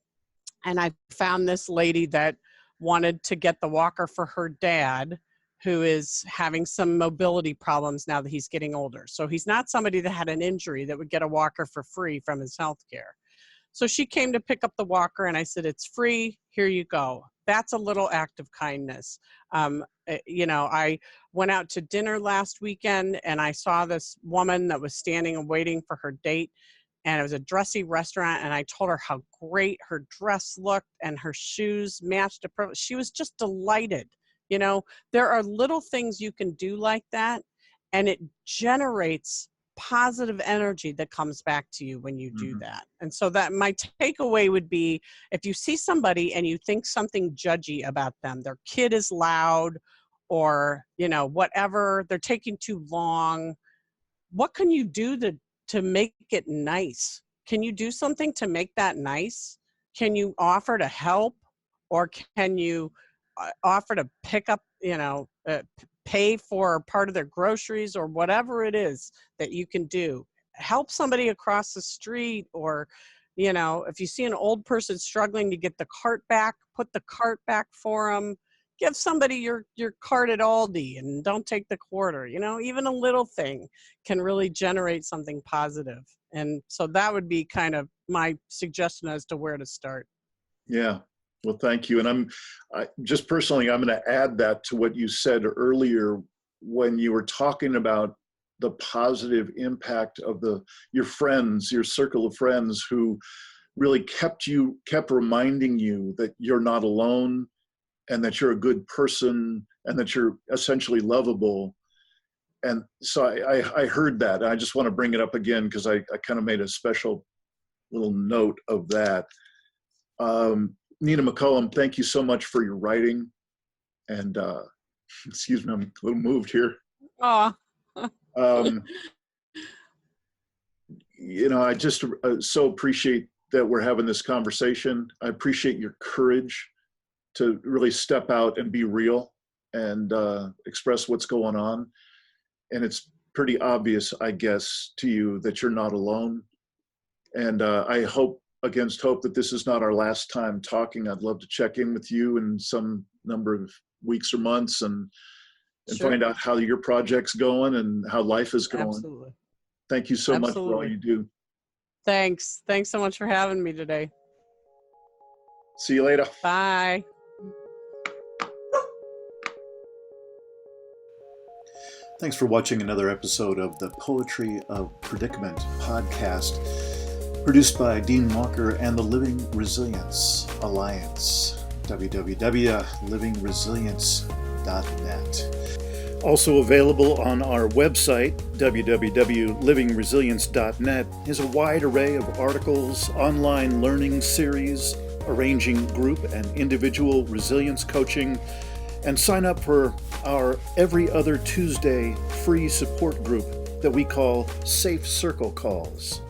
And I found this lady that wanted to get the walker for her dad, who is having some mobility problems now that he's getting older. So he's not somebody that had an injury that would get a walker for free from his health care. So she came to pick up the walker, and I said, it's free, here you go. That's a little act of kindness. I went out to dinner last weekend, and I saw this woman that was standing and waiting for her date, and it was a dressy restaurant, and I told her how great her dress looked and her shoes matched it perfectly. She was just delighted. There are little things you can do like that, and it generates positive energy that comes back to you when you do that. And so that my takeaway would be, if you see somebody and you think something judgy about them, their kid is loud, or whatever, they're taking too long, what can you do to make it nice? Can you do something to make that nice? Can you offer to help, or can you offer to pick up, pay for part of their groceries, or whatever it is that you can do? Help somebody across the street, or, if you see an old person struggling to get the cart back, put the cart back for them. Give somebody your cart at Aldi and don't take the quarter. Even a little thing can really generate something positive. And so that would be kind of my suggestion as to where to start. Yeah. Well, thank you. And I'm just personally, I'm going to add that to what you said earlier when you were talking about the positive impact of your friends, your circle of friends, who really kept reminding you that you're not alone, and that you're a good person, and that you're essentially lovable. And so I heard that. I just want to bring it up again, because I kind of made a special little note of that. Nina McCollum, thank you so much for your writing. And excuse me, I'm a little moved here. Aw. I just so appreciate that we're having this conversation. I appreciate your courage to really step out and be real and express what's going on. And it's pretty obvious, I guess, to you that you're not alone. And I hope against hope that this is not our last time talking. I'd love to check in with you in some number of weeks or months and Sure. find out how your project's going and how life is going. Absolutely. Thank you so much for all you do. Thanks so much for having me today. See you later. Bye. Thanks for watching another episode of the Poetry of Predicament podcast, produced by Dean Walker and the Living Resilience Alliance, www.livingresilience.net. Also available on our website, www.livingresilience.net, is a wide array of articles, online learning series, arranging group and individual resilience coaching, and sign up for our every other Tuesday free support group that we call Safe Circle Calls.